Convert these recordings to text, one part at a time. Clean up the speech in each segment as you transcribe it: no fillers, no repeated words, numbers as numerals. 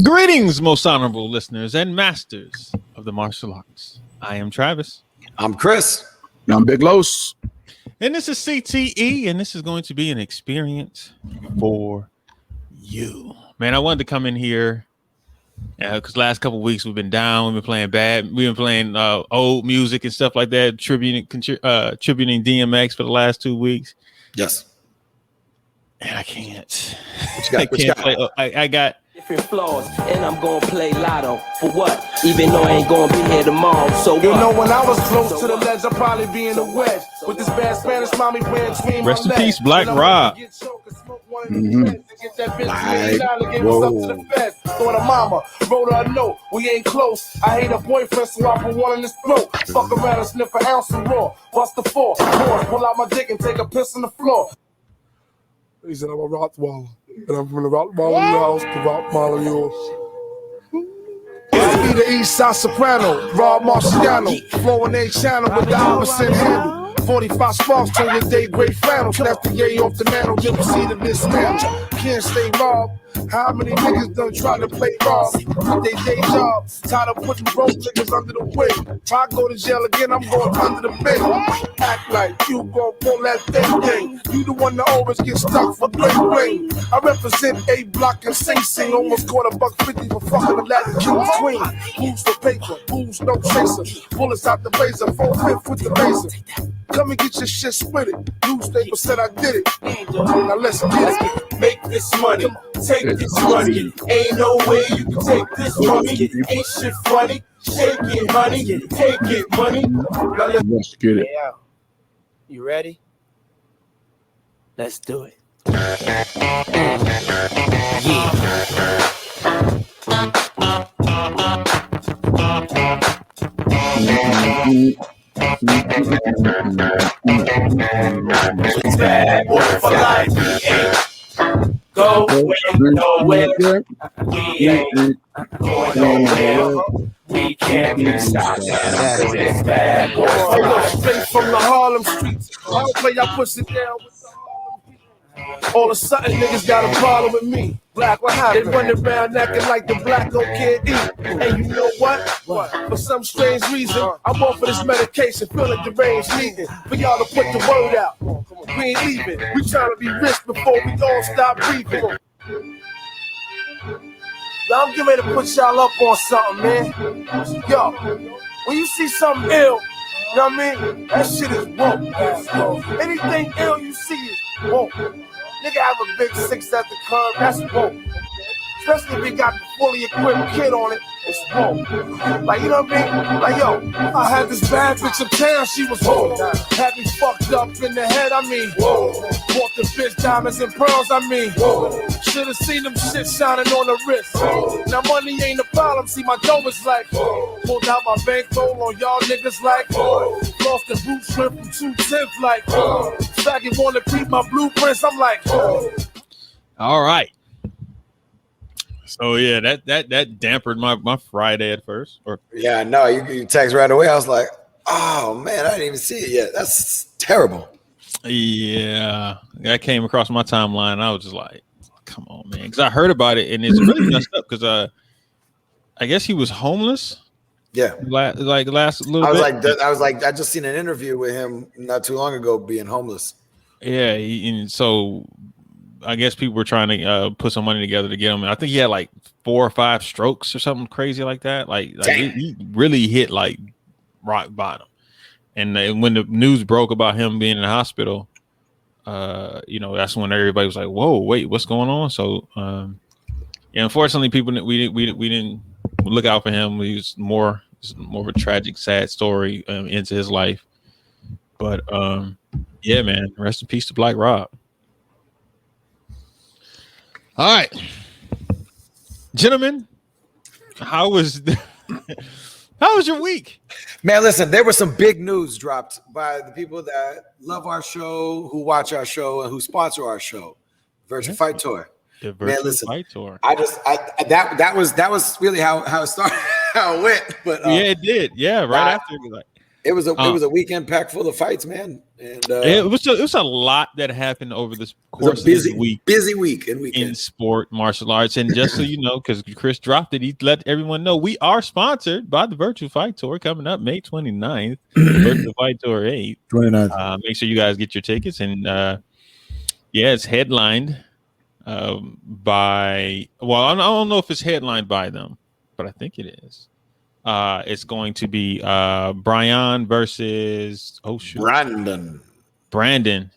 Greetings, most honorable listeners and masters of the martial arts. I am Travis. I'm Chris. I'm Big Los. And this is CTE, and this is going to be an experience for you. Man, I wanted to come in here because last couple of weeks we've been down. We've been playing bad. We've been playing old music and stuff like that, tributing DMX for the last 2 weeks. Yes. And I can't. I can't play. I got different flaws, and I'm gonna play lotto for what? Even though I ain't gonna be here tomorrow. So what? You know, when I was close to the ledge, I'd probably be in the wedge with this bad Spanish mommy playing between my rest in legs. peace, Black Rob. So the mama wrote her a note. We ain't close. I hate her boyfriend, so I put one in his throat. Fuck around and sniff an ounce of raw. Bust the four. Pull out my dick and take a piss on the floor. He said, I'm a Rottweiler. And I'm from the Rottweiler house to Rottweiler yours. It's be the East Side Soprano, Rob Marciano, flowing A channel with the opposite handle. 45 sparks turn your day great flannel. Snap the yay off the mantle, give a seat of this mantle. Can't stay robbed. How many niggas done try to play rob with their day job? Tired of putting broke niggas under the wig. If I go to jail again, I'm going under the bed. Act like you gon' pull that thing. You the one that always get stuck for bling. I represent A Block and Sing Sing. Almost caught $150 for fucking a Latin King Queen. Who's the paper? Who's no chaser? Bullets out the blazer, 4/5 with the razor. Come and get your shit split it. Newspaper said I did it. Now let's get it. Make this money. Take this money. Ain't no way you can take this from me. Ain't shit funny. Shake it, honey. Take it, money. Now Let's get it. Yeah. You ready? Let's do it. it's bad boy for life. We ain't going nowhere. We ain't going nowhere. We can't be stopped now. It's bad boy for life. Straight from the Harlem streets. I don't play y'all pussy down with the Harlem people. All of a sudden niggas got a problem with me. Black, what happened? They running around acting like the black don't can't eat. And you know what? For some strange reason, I'm off for this medication, feeling deranged, needing for y'all to put the word out. We ain't leaving. We trying to be rich before we all stop breathing. Now I'm getting ready to put y'all up on something, man. Yo, when you see something ill, you know what I mean? That shit is woke. Anything ill you see is woke. Nigga have a big 6 at the curb, that's woke. Especially if he got the fully equipped kid on it, it's woke. Like, you know what I mean? Like, yo, I had this bad bitch uptown, she was woke. Had me fucked up in the head, I mean, whoa. Bought the bitch diamonds and pearls, I mean, whoa. Should've seen them shit shining on the wrist. Now money ain't a problem, see my dough is like, pulled out my bankroll on y'all niggas like, lost the boot shrimp from 210 like, faggot wanna keep my blueprints, I'm like, all right. So yeah, that dampened my Friday at first. Yeah, no, you text right away. I was like, oh man, I didn't even see it yet. That's terrible. Yeah, that came across my timeline. And I was just like, come on, man, because I heard about it and it's really messed up. Because I guess he was homeless. Yeah, last little I was bit. I just seen an interview with him not too long ago being homeless. Yeah, and so I guess people were trying to put some money together to get him. And I think he had like 4 or 5 strokes or something crazy like that. Like he really hit like rock bottom. And when the news broke about him being in the hospital, that's when everybody was like, "Whoa, wait, what's going on?" So, unfortunately, people we didn't look out for him. He was more of a tragic, sad story into his life. But yeah, man, rest in peace to Black Rob. All right, gentlemen, how was your week? Man, listen, there was some big news dropped by the people that love our show, who watch our show, and who sponsor our show, Virtual Fight Tour. The Virtual Fight Tour. That was really how it started, how it went. But yeah, it did. Yeah, right after. It was a weekend packed full of fights, man. And it was a lot that happened over this course of this week. Busy week in sport, martial arts. And just so you know, because Chris dropped it, he let everyone know we are sponsored by the Virtual Fight Tour coming up May 29th. Virtual Fight Tour 8. 29th. Make sure you guys get your tickets. And it's headlined by, well, I don't know if it's headlined by them, but I think it is. It's going to be Brian versus Brandon.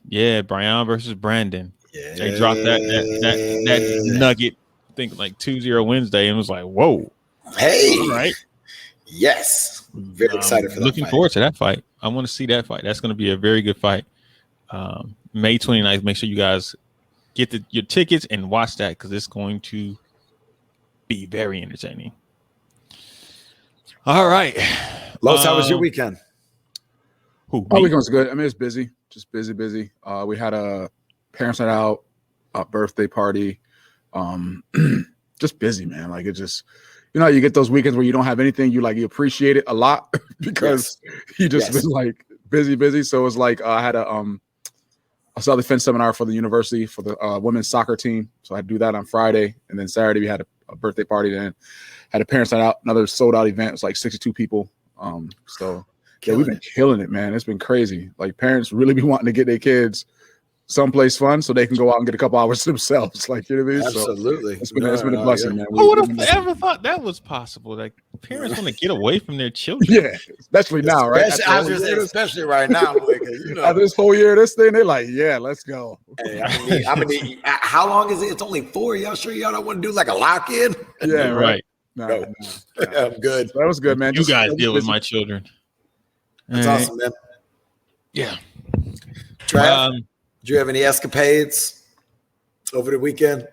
Yeah, Brian versus Brandon. Yeah. They dropped that nugget, I think like 2-0 Wednesday, and was like, whoa. Hey. All right. Yes. Very excited for that. Looking forward to that fight. I want to see that fight. That's going to be a very good fight. May 29th. Make sure you guys get your tickets and watch that because it's going to be very entertaining. All right. Los, how was your weekend? My weekend was good. I mean, it's busy. Just busy. We had a parents' night out, a birthday party. Just busy, man. Like it just, you get those weekends where you don't have anything. You appreciate it a lot because you just been like busy. So it was like I had a self-defense seminar for the university for the women's soccer team. So I had to do that on Friday, and then Saturday we had a birthday party. Then had a parents' night out, another sold out event. It was like 62 people. So we've been killing it, man. It's been crazy. Like parents really be wanting to get their kids someplace fun so they can go out and get a couple hours to themselves. Like, you know what I mean? Absolutely. So it's been a blessing, man. Who would have ever thought that was possible? Like parents want to get away from their children. Yeah, especially now, right? Especially right now. After this whole year, this thing, they're like, yeah, let's go. Hey, I mean, how long is it? It's only 4. Y'all sure y'all don't want to do like a lock-in? Yeah, right. No. I'm good. So that was good, man. You guys deal with my children. That's awesome, man. Yeah. Trav, did you have any escapades over the weekend?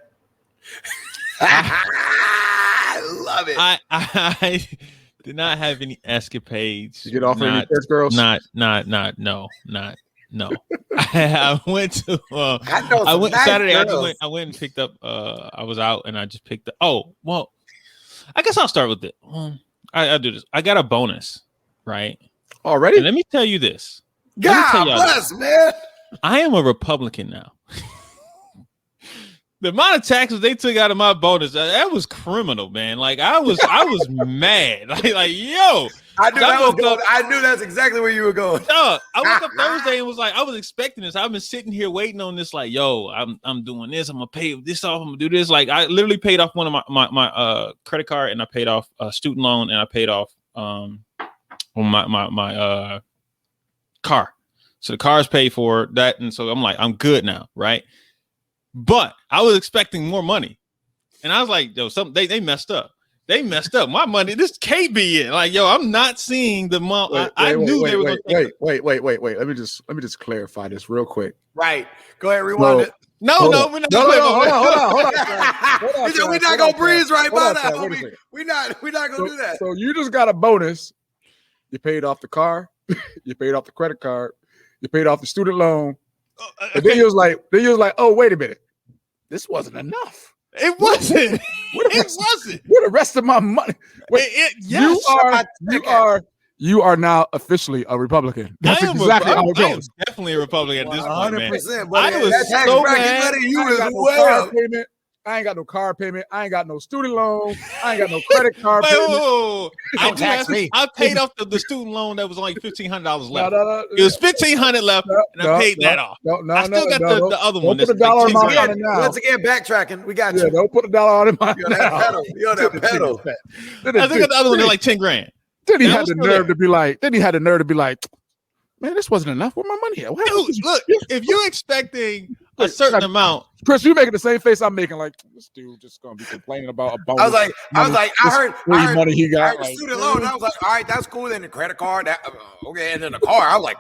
I love it. I did not have any escapades. Did you get off any church girls? No. I went to I went Saturday. I went and picked up I was out and I just picked up. Oh, well, I guess I'll start with it. I do this. I got a bonus, right? Already? And let me tell you this. God bless, man. I am a Republican now. The amount of taxes they took out of my bonus, that was criminal, man. Like I was mad. Like, yo. I knew that's exactly where you were going. I woke up Thursday and was like, I was expecting this. I've been sitting here waiting on this. Like, yo, I'm doing this. I'm gonna pay this off. I'm gonna do this. Like, I literally paid off one of my credit card, and I paid off a student loan, and I paid off my car. So the car's paid for that, and so I'm like, I'm good now, right? But I was expecting more money, and I was like, yo, they messed up. They messed up my money. This can't be it. Like, yo, I'm not seeing the month. I knew they were going to wait. Let me just clarify this real quick. Right. Go ahead, rewind it. No, we're not. Hold on. We're not gonna breeze right by that, homie. We're not gonna do that. So you just got a bonus. You paid off the car. You paid off the credit card. You paid off the student loan. And then you was like, oh, wait a minute. This wasn't enough. It wasn't. It wasn't. Where the rest of my money? Wait, yes, you are now officially a Republican. That's exactly how it goes. I am definitely a Republican at this point, man. 100%. I was so mad. You as well. I ain't got no car payment. I ain't got no student loan. I ain't got no credit card payment. I paid off the student loan that was only $1,500 left. It was $1,500 left, and I paid that off. I still got the other one. Don't put $1 on it now. Once again, backtracking. We got you. Yeah, don't put $1 on it now. You're that pedal. I think the other one is like $10,000. Then he had the nerve to be like, man, this wasn't enough. Where my money at? Dude, look, if you're expecting a certain amount, Chris, you're making the same face I'm making. Like, this dude just gonna be complaining about a bonus. I heard money he got. I heard the student loan. I was like, all right, that's cool. Then the credit card, okay, and then the car. I was like,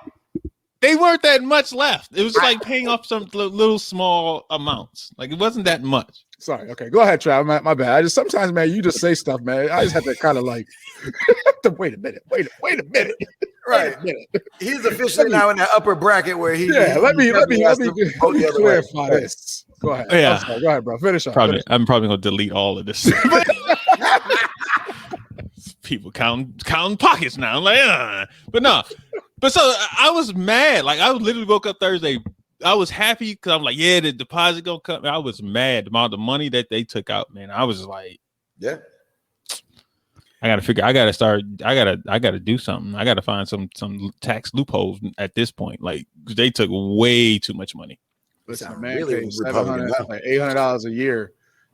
they weren't that much left. It was like paying off some little small amounts. Like it wasn't that much. Sorry. Okay, go ahead, Trav. My bad. Sometimes, man, you just say stuff, man. I just have to kind of like, wait a minute. Right. Wait a minute. He's officially now in that upper bracket where he. Yeah. Let me clarify this. Go ahead. Yeah. Sorry, go ahead, bro. Finish up. I'm probably gonna delete all of this. people counting pockets now. I'm like, but no. But so I was mad. Like I literally woke up Thursday. I was happy because I'm like, yeah, the deposit gonna cut me. I was mad about the money that they took out, man. I was like, yeah. I gotta do something. I gotta find some tax loopholes at this point. Like they took way too much money. Listen, man, really $800 a year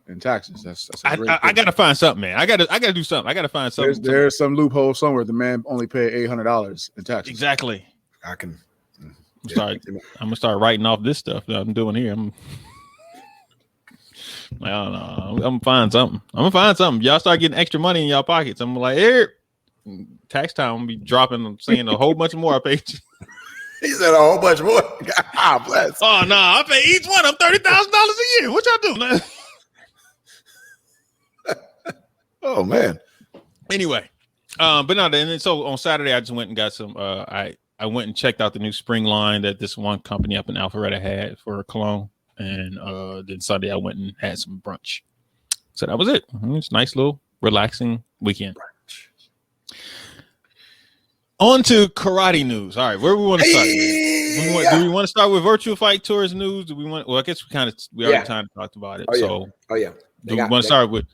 in taxes. That's I gotta find something, man. I gotta do something. I gotta find something. There's some loophole somewhere. The man only paid $800 in taxes. Exactly. I'm gonna start writing off this stuff that I'm doing here. I don't know. I'm gonna find something. Y'all start getting extra money in y'all pockets. I'm like, here, tax time. I'm gonna be dropping, saying a whole bunch more I paid you. He said a whole bunch more. God bless. Oh no, I pay each one. I'm $30,000 a year. What y'all doing? Oh man. Anyway, but no. Then so on Saturday, I just went and got some. I went and checked out the new spring line that this one company up in Alpharetta had for cologne, and then Sunday I went and had some brunch. So that was it. It's a nice little relaxing weekend. On to karate news. All right, where we want to start? Do we want to start with Virtual Fight Tours news? Do we want? Well, I guess we already kind of talked about it. Do we want to start with?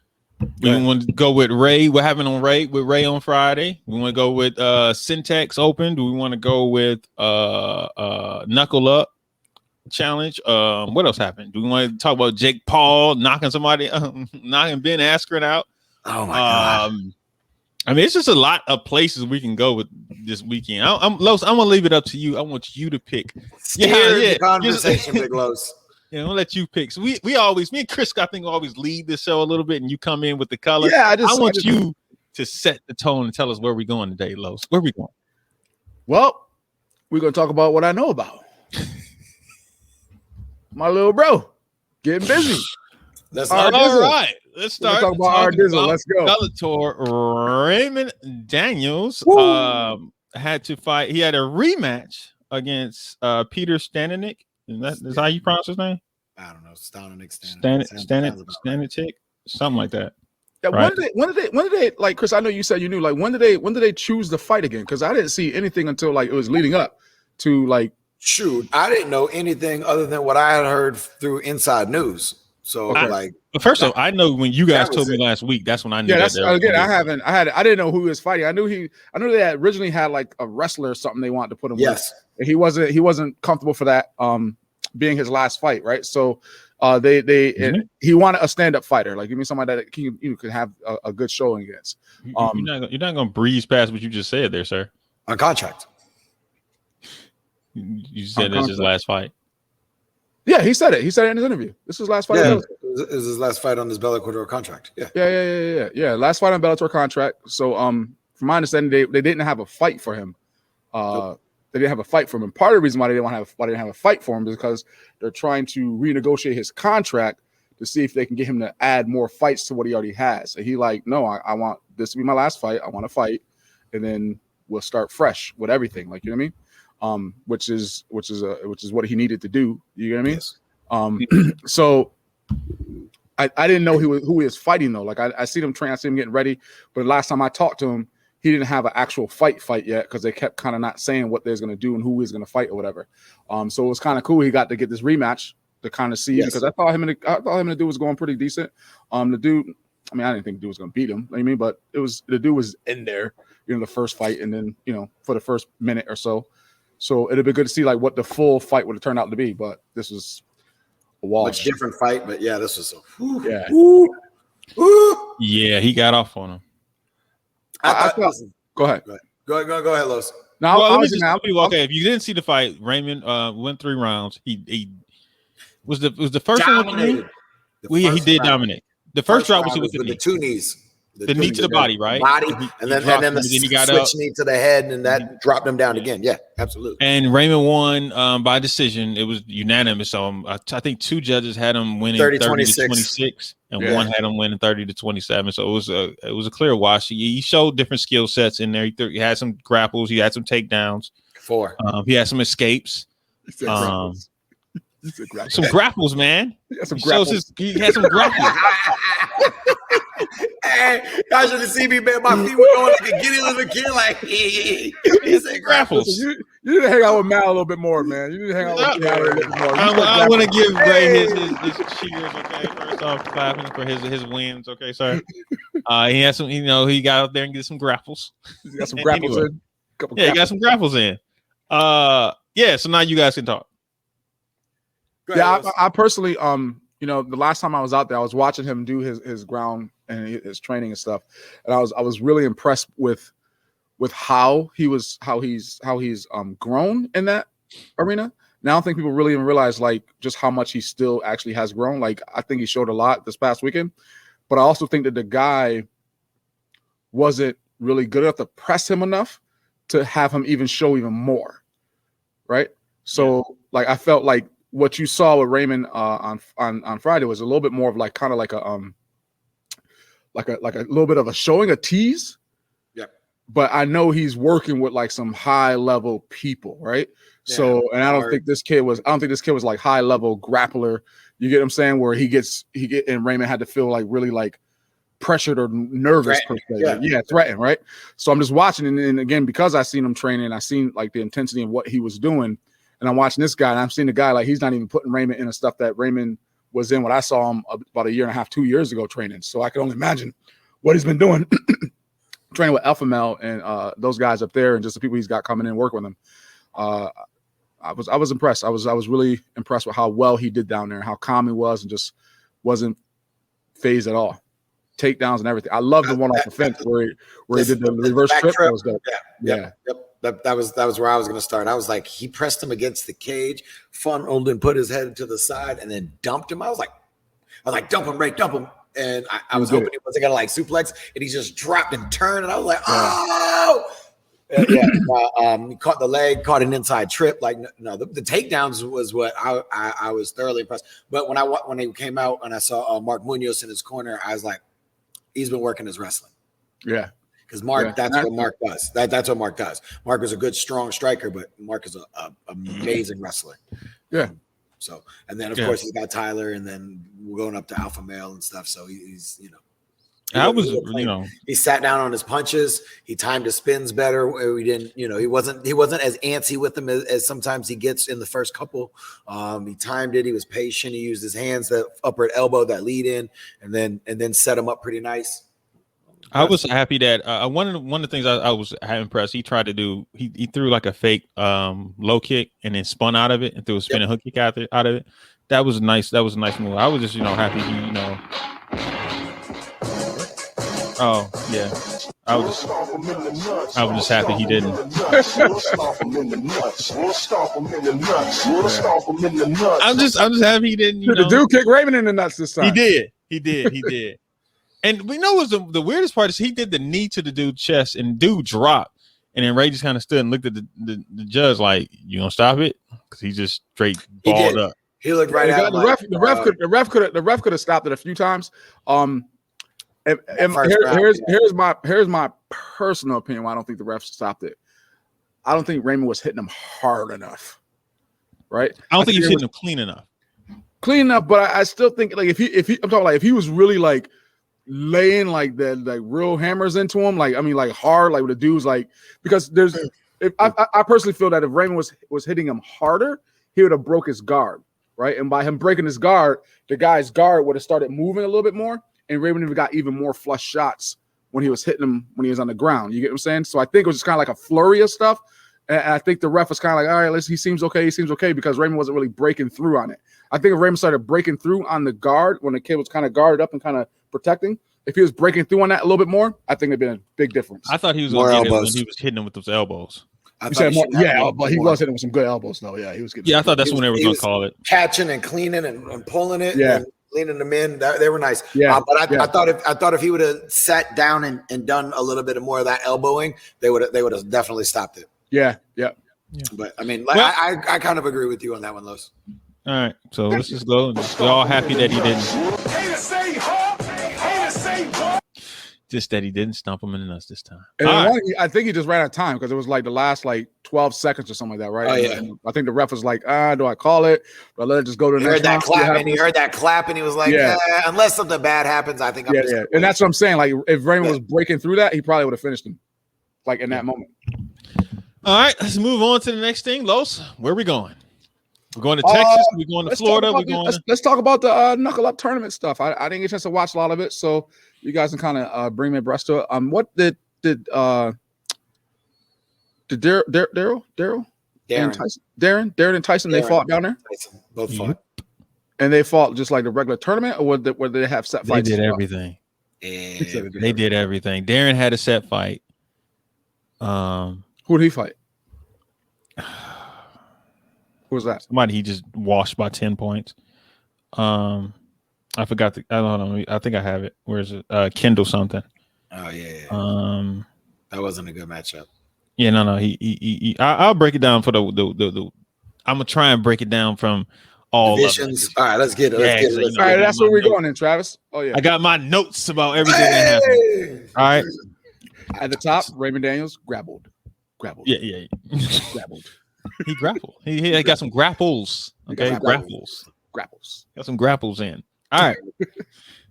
We want to go with Ray. What happened on Ray with Ray on Friday? We want to go with Centex Open. Do we want to go with Knuckle Up Challenge? What else happened? Do we want to talk about Jake Paul knocking knocking Ben Askren out? Oh my god! I mean, it's just a lot of places we can go with this weekend. Los, I'm gonna leave it up to you. I want you to pick. The conversation, Big Los. Yeah, I'm gonna let you pick. So me and Chris, I think, always lead the show a little bit, and you come in with the color. Yeah, I want you to set the tone and tell us where we're going today, Los. Where we going? Well, we're gonna talk about what I know about. My little bro getting busy. That's all right. Let's start talking about our Dizzle. Let's go. Bellator, Raymond Daniels had to fight. He had a rematch against Peter Staninik. Is how you pronounce his name? I don't know. Staninik, something like that. Yeah. Right? When did they like, Chris? I know you said you knew. Like, when did they choose the fight again? Because I didn't see anything until like it was leading up to like. Shoot, I didn't know anything other than what I had heard through Inside News. So but first off, I know when you guys told me last week, that's when I knew. Yeah, I didn't know who he was fighting. I knew they had originally had like a wrestler or something they wanted to put him with. And he wasn't comfortable for that being his last fight, right? So he wanted a stand-up fighter, like give me somebody that you could have a good showing against. You're not gonna breeze past what you just said there, sir. On contract. You said this is his last fight. Yeah, he said it. He said it in his interview. This is his last fight. Yeah, it was his last fight on this Bellator contract. Yeah. Last fight on Bellator contract. So, from my understanding, they didn't have a fight for him. They didn't have a fight for him. And part of the reason why they didn't have a fight for him is because they're trying to renegotiate his contract to see if they can get him to add more fights to what he already has. And he like, no, I want this to be my last fight. I want to fight, and then we'll start fresh with everything. Like, you know what I mean? Which is what he needed to do. You know what I mean? Yes. So I didn't know who he was fighting though. Like I see him train, I see him getting ready, but last time I talked to him, he didn't have an actual fight yet because they kept kind of not saying what they're going to do and who he's going to fight or whatever. So it was kind of cool. He got to get this rematch to kind of see because I thought him and the dude was going pretty decent. The dude, I mean, I didn't think the dude was going to beat him. You know what I mean, but the dude was in there, the first fight, and then for the first minute or so. So it'd be good to see like what the full fight would have turned out to be, but this was a wash. Much different fight, but yeah, this was so. Yeah, he got off on him. Go ahead. Go ahead, Los. No, if you didn't see the fight, Raymond went 3 rounds. He was the first dominated. one. He did dominate. The first round was with the 2 knees. The knee to the body, right? And then the switch knee to the head, and that dropped him down again. Yeah, absolutely. And Raymond won by decision. It was unanimous. So I think 2 judges had him winning 30-26, and one had him winning 30-27. So it was a clear wash. He showed different skill sets in there. He had some grapples. He had some takedowns. 4. He had some escapes. Some grapples, man. He had some grapples. He had some grapples. man. Y'all should have seen me, man. My feet were going like a giddy little kid. Like, he said, Grapples. You need to hang out with Mal a little bit more, man. You need to hang out with Mal a little bit more. I want to give Gray his cheers, okay? First off, clapping for his wins, okay, sir. He has some, he got out there and get some grapples. He got some grapples in. He got some grapples in. Yeah, so now you guys can talk. Yeah, I personally, the last time I was out there, I was watching him do his ground and his training and stuff, and I was really impressed with how he's grown in that arena. Now I don't think people really even realize like just how much he still actually has grown. Like I think he showed a lot this past weekend, but I also think that the guy wasn't really good enough to press him enough to have him even show even more, right? So like I felt like what you saw with Raymond on Friday was a little bit more of like kind of like a little bit of a showing, a tease. Yeah. But I know he's working with like some high level people, right? Yeah, so and I don't think this kid was like high level grappler. You get what I'm saying? Where and Raymond had to feel like really like pressured or nervous per se. Yeah, threatened, right? So I'm just watching, and again, because I seen him training, I seen like the intensity of what he was doing. And I'm watching this guy, and I'm seeing the guy like he's not even putting Raymond in the stuff that Raymond was in when I saw him about a year and a half, 2 years ago training. So I can only imagine what he's been doing training with Alpha Male and those guys up there, and just the people he's got coming in and work with him. I was impressed. I was really impressed with how well he did down there, and how calm he was, and just wasn't phased at all. Takedowns and everything. I love the one off the fence where he did the reverse trip. That was good. Yeah. Yep. That was where I was going to start. I was like, he pressed hum against the cage, funneled and put his head to the side, and then dumped him. I was like, dump him, Ray, dump him. And I was hoping he wasn't going to like suplex, and he just dropped and turned, and I was like, oh! He caught the leg, caught an inside trip. Like, no, the takedowns was what I was thoroughly impressed. But when he came out and I saw Mark Munoz in his corner, I was like, he's been working his wrestling. Yeah. Because Mark, that's what Mark does. That's what Mark does. Mark is a good, strong striker, but Mark is a amazing wrestler. Yeah. So, and then of course he's got Tyler, and then we're going up to Alpha Male and stuff. So he's he sat down on his punches. He timed his spins better. We didn't, he wasn't as antsy with them as sometimes he gets in the first couple. He timed it. He was patient. He used his hands, that upper elbow, that lead in, and then set him up pretty nice. I was happy that one of the things I was impressed. He tried to do. He threw like a fake low kick and then spun out of it and threw a spinning hook kick out of it. That was nice. That was a nice move. I was just happy he Oh yeah, I was just happy he didn't. I'm just happy he didn't. The dude kicked Raymond in the nuts this time. He did. And we know was the weirdest part is he did the knee to the dude's chest, and dude dropped, and then Ray just kind of stood and looked at the judge like, "You gonna stop it?" Because he just straight balled up. He looked right at him. The ref could have stopped it a few times. Here's my personal opinion why I don't think the refs stopped it. I don't think Raymond was hitting him hard enough. Right? I don't think he was hitting him clean enough. But I still think like if he was really like laying like the like real hammers into him, like hard, like with the dudes, like because I personally feel that if Raymond was hitting him harder, he would have broke his guard, right? And by him breaking his guard, the guy's guard would have started moving a little bit more. And Raymond even got even more flush shots when he was hitting him when he was on the ground. You get what I'm saying? So I think it was just kind of like a flurry of stuff. And I think the ref was kind of like, all right, he seems okay because Raymond wasn't really breaking through on it. I think if Raymond started breaking through on the guard when the kid was kind of guarded up and kind of protecting, if he was breaking through on that a little bit more, I think it'd been a big difference. I thought he was going to get it when he was hitting him with those elbows. But he was hitting with some good elbows though. Yeah, he was getting. Yeah, I thought that's when they were going to call it. Catching and cleaning and pulling it. Yeah. And leaning them in, they were nice. Yeah, I thought if he would have sat down and done a little bit more of that elbowing, they would have definitely stopped it. Yeah. But I mean, I kind of agree with you on that one, Los. All right, so let's just go. We're all happy that he didn't. Just that he didn't stump him in the nuts this time. And I think he just ran out of time because it was like the last 12 seconds or something like that, right? Oh, yeah. And I think the ref was like, do I call it? Do I let it just go to the next round? He heard that clap and he was like, unless something bad happens, I think I'm just And that's what I'm saying. Like if Raymond was breaking through that, he probably would have finished him like in that moment. All right, let's move on to the next thing. Los, where are we going? We're going to Texas. We're going to Florida. Let's talk about the Knuckle Up tournament stuff. I didn't get a chance to watch a lot of it, so you guys can kind of bring me abreast to it. What did Daryl Darren and Tyson they fought down there? Both fought, and they fought just like the regular tournament, or where they have set fights? They did everything. They did everything. Darren had a set fight. Who did he fight? Who was that? Somebody he just washed by 10 points. I forgot. I don't know. I think I have it. Where is it? Kendall something. Oh yeah. That wasn't a good matchup. Yeah, no. I'll break it down for the. I'm gonna try and break it down from all divisions. All right, let's get it. All right, that's where we're going in, Travis. Oh yeah. I got my notes about everything that happened. All right. At the top, Raymond Daniels grappled. Yeah. Grappled. He grappled. He got some grapples. Okay, grapples. Got some grapples in. All right.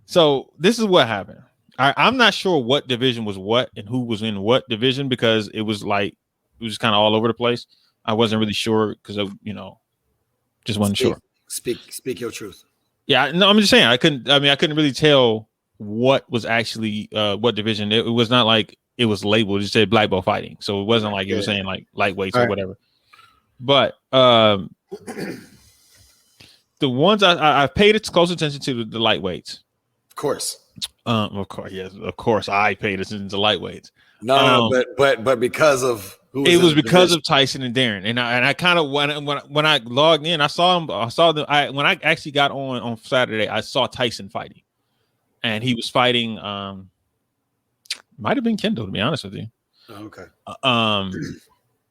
So this is what happened. I'm not sure what division was what and who was in what division because it was kind of all over the place. I wasn't really sure because just wasn't sure. Speak your truth. Yeah, no, I'm just saying I couldn't really tell what was actually what division. It was not like it was labeled. It just said black belt fighting, so it wasn't like it was saying like lightweights or whatever. But the ones I paid close attention to the lightweights. Of course, yes, of course, I paid attention to lightweights. No, but because of who it was because of Tyson and Darren, and I kind of when I logged in, I saw them. When I actually got on Saturday, I saw Tyson fighting, and he was fighting. Might have been Kendall, to be honest with you. Oh, okay.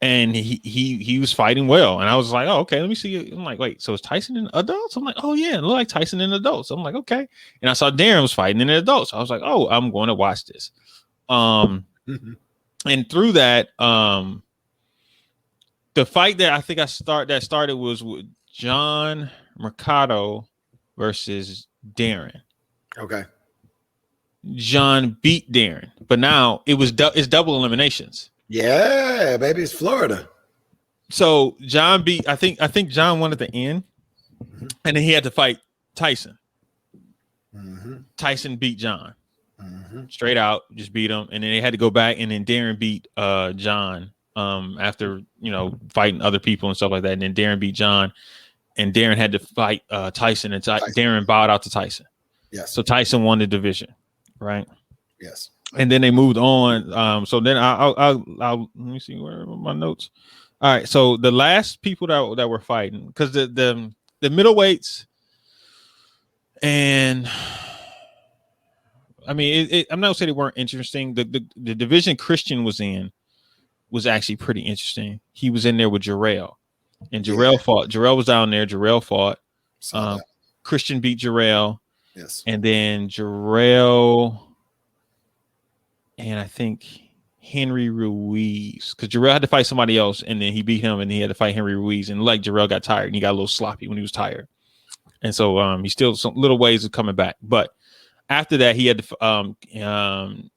And he was fighting well, and I was like, oh, okay, let me see. I'm like, wait, so is Tyson in adults? I'm like, oh yeah, it looked like Tyson in adults. I'm like, okay. And I saw Darren was fighting in adults. I was like, oh, I'm going to watch this. And through that, the fight that I think started was with John Mercado versus Darren. Okay. John beat Darren, but now it's double eliminations. Yeah, baby, it's Florida. So John beat. I think John won at the end, and then he had to fight Tyson. Tyson beat John straight out, just beat him, and then they had to go back, and then Darren beat John after fighting other people and stuff like that. And then Darren beat John, and Darren had to fight Tyson, and Darren bowed out to Tyson. Yes. So Tyson won the division, right? Yes. And then they moved on. So then I'll let me see where are my notes. All right. So the last people that were fighting, because the middleweights, and I mean, I'm not gonna say they weren't interesting. The division Christian was in was actually pretty interesting. He was in there with Jarrell, and Jarrell fought. Jarrell was down there. Jarrell fought. Christian beat Jarrell. Yes. And then Jarrell. And I think Henry Ruiz, because Jarrell had to fight somebody else, and then he beat him, and he had to fight Henry Ruiz. And like Jarrell got tired, and he got a little sloppy when he was tired, and so he's still some little ways of coming back. But after that, he had to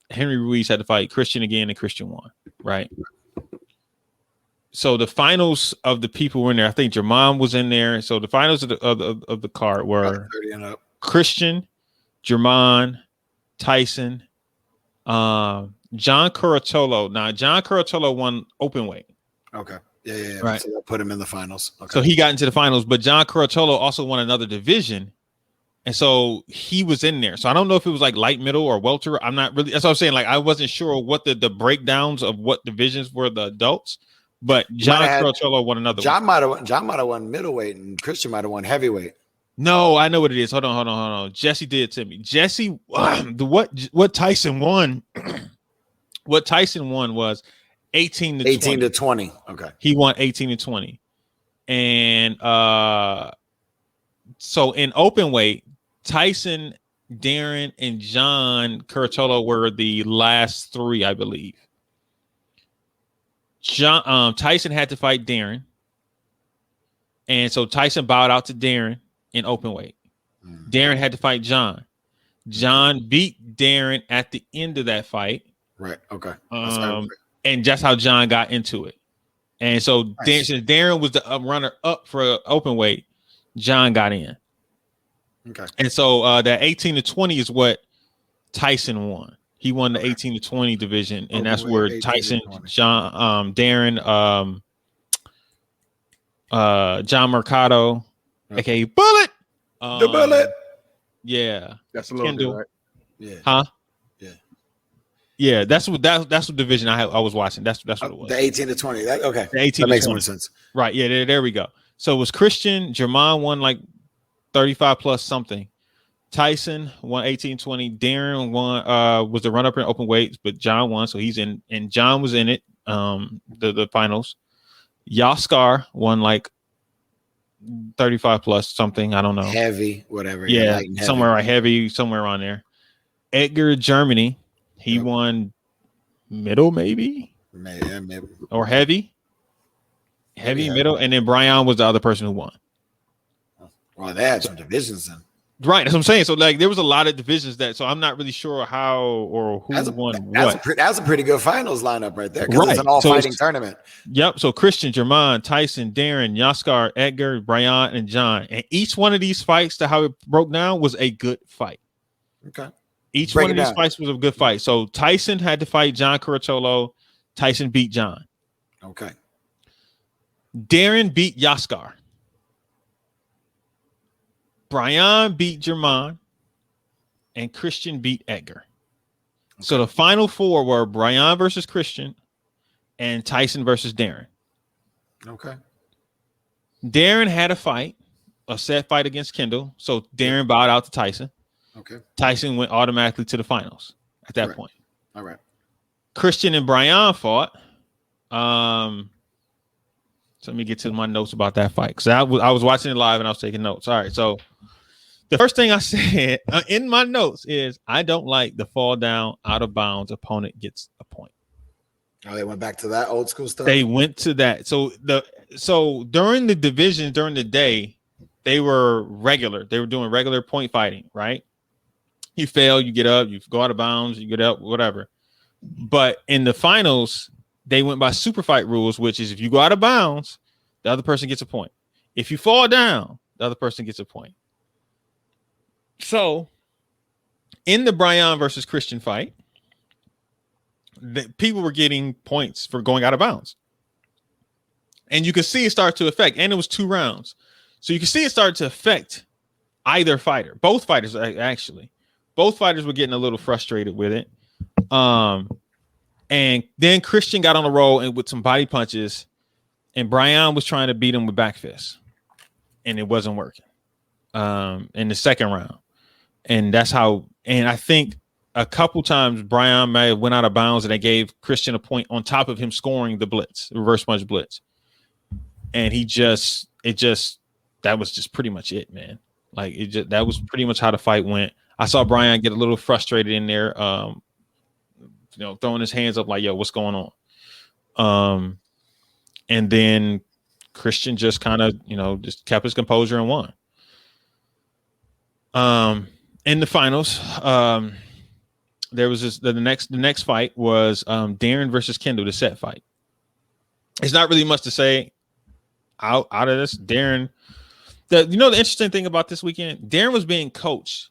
Henry Ruiz had to fight Christian again, and Christian won. Right. So the finals of the people were in there. I think Jermon was in there. So the finals of the card were Christian, Jermon, Tyson. John Curatolo. Now, John Curatolo won open weight. Okay. Yeah. Right. So they'll put him in the finals. Okay. So he got into the finals, but John Curatolo also won another division. And so he was in there. So I don't know if it was like light, middle, or welter. I'm not really. That's what I'm saying. Like, I wasn't sure what the breakdowns of what divisions were the adults, but John Curatolo won another John might have won middleweight, and Christian might have won heavyweight. No, I know what it is. Hold on. Jesse did to me. Jesse, what Tyson won? What Tyson won was 18 to 20. Okay. He won 18 to 20. And so in open weight, Tyson Darren, and John Curatolo were the last three, I believe. Tyson had to fight Darren. And so Tyson bowed out to Darren in open weight. Darren had to fight John. John beat Darren at the end of that fight. Right. Okay. And that's how John got into it. And so since Darren was the runner up for open weight, John got in. Okay. And so that 18 to 20 is what Tyson won. He won the 18 to 20 division, and that's where Tyson, John, Darren, John Mercado, aka Bullet. The Bullet. Yeah. That's a little bit, right? Yeah. Huh? Yeah. Yeah, that's what division I was watching. That's what it was. The 18 to 20. Okay. The 18 that makes 20. more sense. Right. Yeah, there we go. So it was Christian. Jermon won like 35 plus something. Tyson won 18-20. Darren won was the run-up in open weights, but John won, so he's in, and John was in it. The finals. Yaskar won like 35 plus something. I don't know. Heavy, whatever. Yeah, somewhere right heavy, somewhere around there. Edgar Germany, he won middle, maybe or heavy, middle, and then Brian was the other person who won. Well, they had some divisions then. Right, that's what I'm saying. So like there was a lot of divisions so I'm not really sure how or who won what. That's a pretty good finals lineup right there because it's an all-fighting tournament. Yep. So Christian, Jermon, Tyson, Darren, Yaskar, Edgar, Brian, and John. And each one of these fights, to how it broke down, was a good fight. Okay. Each one of these fights was a good fight. So Tyson had to fight John Curatolo. Tyson beat John. Okay. Darren beat Yaskar. Brian beat Jermon, and Christian beat Edgar. Okay. So the final four were Brian versus Christian and Tyson versus Darren. Okay. Darren had a set fight against Kendall. So Darren bowed out to Tyson. Okay. Tyson went automatically to the finals at that point. All right. Christian and Brian fought. So let me get to my notes about that fight, because I was watching it live and I was taking notes. All right, so the first thing I said in my notes is I don't like the fall down out of bounds opponent gets a point. Oh, they went back to that old school stuff. They went to that. So during the division during the day, they were regular. They were doing regular point fighting, right? You fail, you get up, you go out of bounds, you get up, whatever. But in the finals, they went by super fight rules, which is if you go out of bounds, the other person gets a point. If you fall down, the other person gets a point. So in the Brian versus Christian fight, people were getting points for going out of bounds. And you can see it start to affect, and it was 2 rounds. So you can see it started to affect either fighter. Both fighters, actually. Both fighters were getting a little frustrated with it. And then Christian got on a roll and with some body punches, and Brian was trying to beat him with back fists, and it wasn't working in the second round. And that's how, and I think a couple times Brian may have went out of bounds and they gave Christian a point on top of him scoring the blitz, reverse punch blitz. And that was just pretty much it, man. Like that was pretty much how the fight went. I saw Brian get a little frustrated in there, throwing his hands up like, yo, what's going on? And then Christian just kind of, just kept his composure and won. In the finals, there was the next fight was Darren versus Kendall, the set fight. It's not really much to say out of this. Darren, the interesting thing about this weekend, Darren was being coached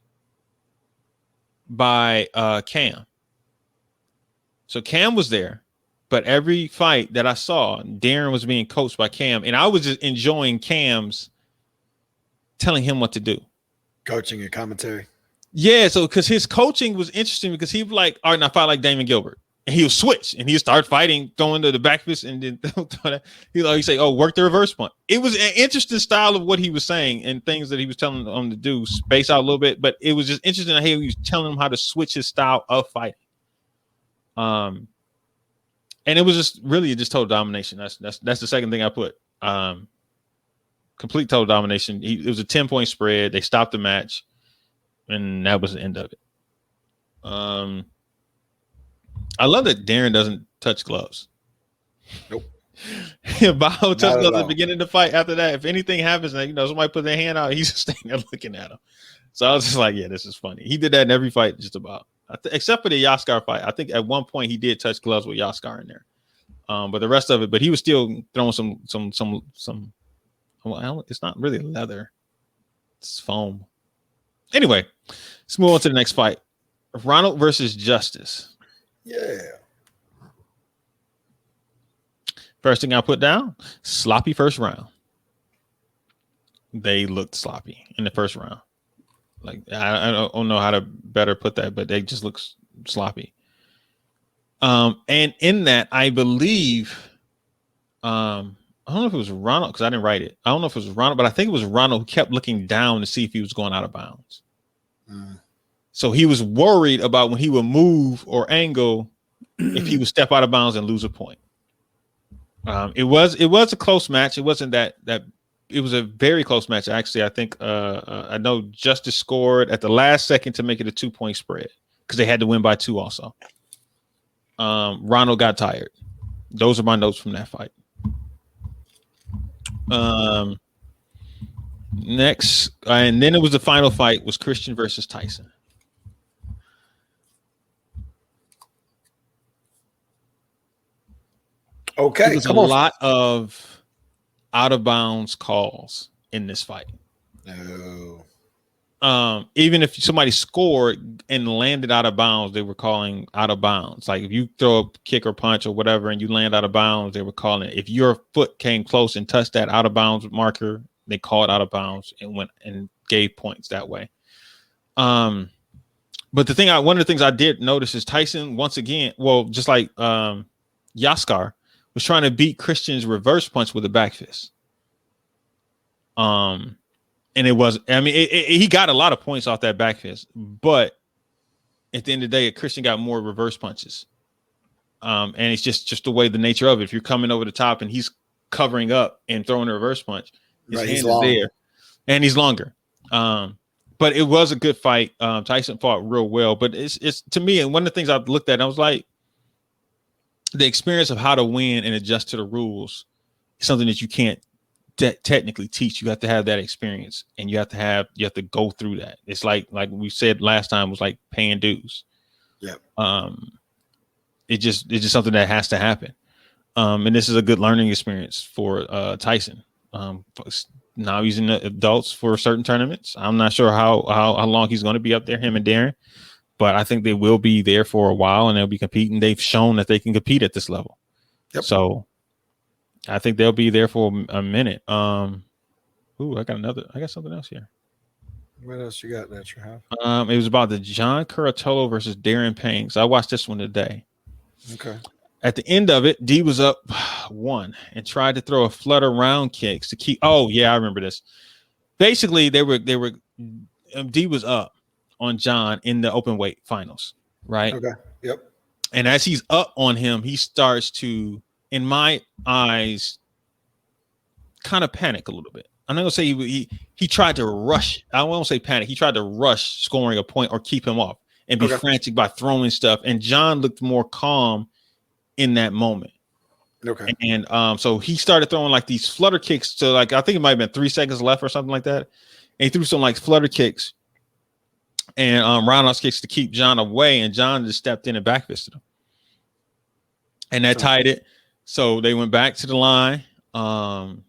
by Cam. So Cam was there, but every fight that I saw, Darren was being coached by Cam, and I was just enjoying Cam's telling him what to do. Coaching and commentary. Yeah, so because his coaching was interesting, because he was like, all right, now fight like Damon Gilbert. And he would switch and he would start fighting, throwing to the back fist, and then he'd say, oh, work the reverse punch. It was an interesting style of what he was saying and things that he was telling them to do, space out a little bit, but it was just interesting how he was telling them how to switch his style of fighting. And it was just really just total domination. That's the second thing I put. Complete total domination. It was a 10-point spread. They stopped the match. and that was the end of it. I love that Darren doesn't touch gloves. Nope. Bajo touched gloves at the beginning of the fight. After that, if anything happens, and somebody put their hand out, he's just standing there looking at him. So I was just like, yeah, this is funny. He did that in every fight, just about, except for the Yaskar fight. I think at one point he did touch gloves with Yaskar in there. But the rest of it, but he was still throwing some. Well, it's not really leather; it's foam. Anyway, let's move on to the next fight: Ronald versus Justice. Yeah. First thing I put down: sloppy first round. They looked sloppy in the first round. Like I don't know how to better put that, but they just look sloppy. And in that, I believe, I don't know if it was Ronald because I didn't write it. I don't know if it was Ronald, but I think it was Ronald who kept looking down to see if he was going out of bounds. So he was worried about when he would move or angle, if he would step out of bounds and lose a point. It was a close match. It wasn't that it was a very close match. Actually, I think I know Justice scored at the last second to make it a 2-point spread because they had to win by 2 also. Ronald got tired. Those are my notes from that fight. Next, and then it was the final fight was Christian versus Tyson. Okay, there was a lot of out of bounds calls in this fight. No. Even if somebody scored and landed out of bounds, they were calling out of bounds. Like if you throw a kick or punch or whatever and you land out of bounds, they were calling it. If your foot came close and touched that out of bounds marker, they called out of bounds and went and gave points that way. But one of the things I did notice is Tyson once again, well, just like Yaskar was trying to beat Christian's reverse punch with a back fist. And it was, I mean, he got a lot of points off that back fist, but at the end of the day, Christian got more reverse punches. And it's just the way the nature of it. If you're coming over the top and he's covering up and throwing a reverse punch, his hand is there and he's longer. But it was a good fight. Tyson fought real well, but it's to me, and one of the things I looked at, I was like, the experience of how to win and adjust to the rules is something that you can't technically teach. You have to have that experience, and you have to go through that. It's like we said last time, was like paying dues. Yeah. It's just something that has to happen. And this is a good learning experience for Tyson. Now he's in the adults for certain tournaments. I'm not sure how long he's going to be up there, him and Darren, but I think they will be there for a while and they'll be competing. They've shown that they can compete at this level. Yep. So I think they'll be there for a minute. I got something else here. What else you got that you have? It was about the John Curatolo versus Darren Payne. So I watched this one today. Okay. At the end of it, D was up 1 and tried to throw a flutter round kicks to keep. Oh yeah, I remember this. Basically, they were D was up on John in the open weight finals, right? Okay. Yep. And as he's up on him, he starts to, in my eyes, kind of panic a little bit. I'm not gonna say he tried to rush. I won't say panic. He tried to rush scoring a point or keep him off and be frantic by throwing stuff. And John looked more calm in that moment. Okay. And so he started throwing like these flutter kicks to, like, I think it might have been 3 seconds left or something like that. And he threw some like flutter kicks and roundhouse kicks to keep John away. And John just stepped in and backfisted him. And that tied it. So they went back to the line. And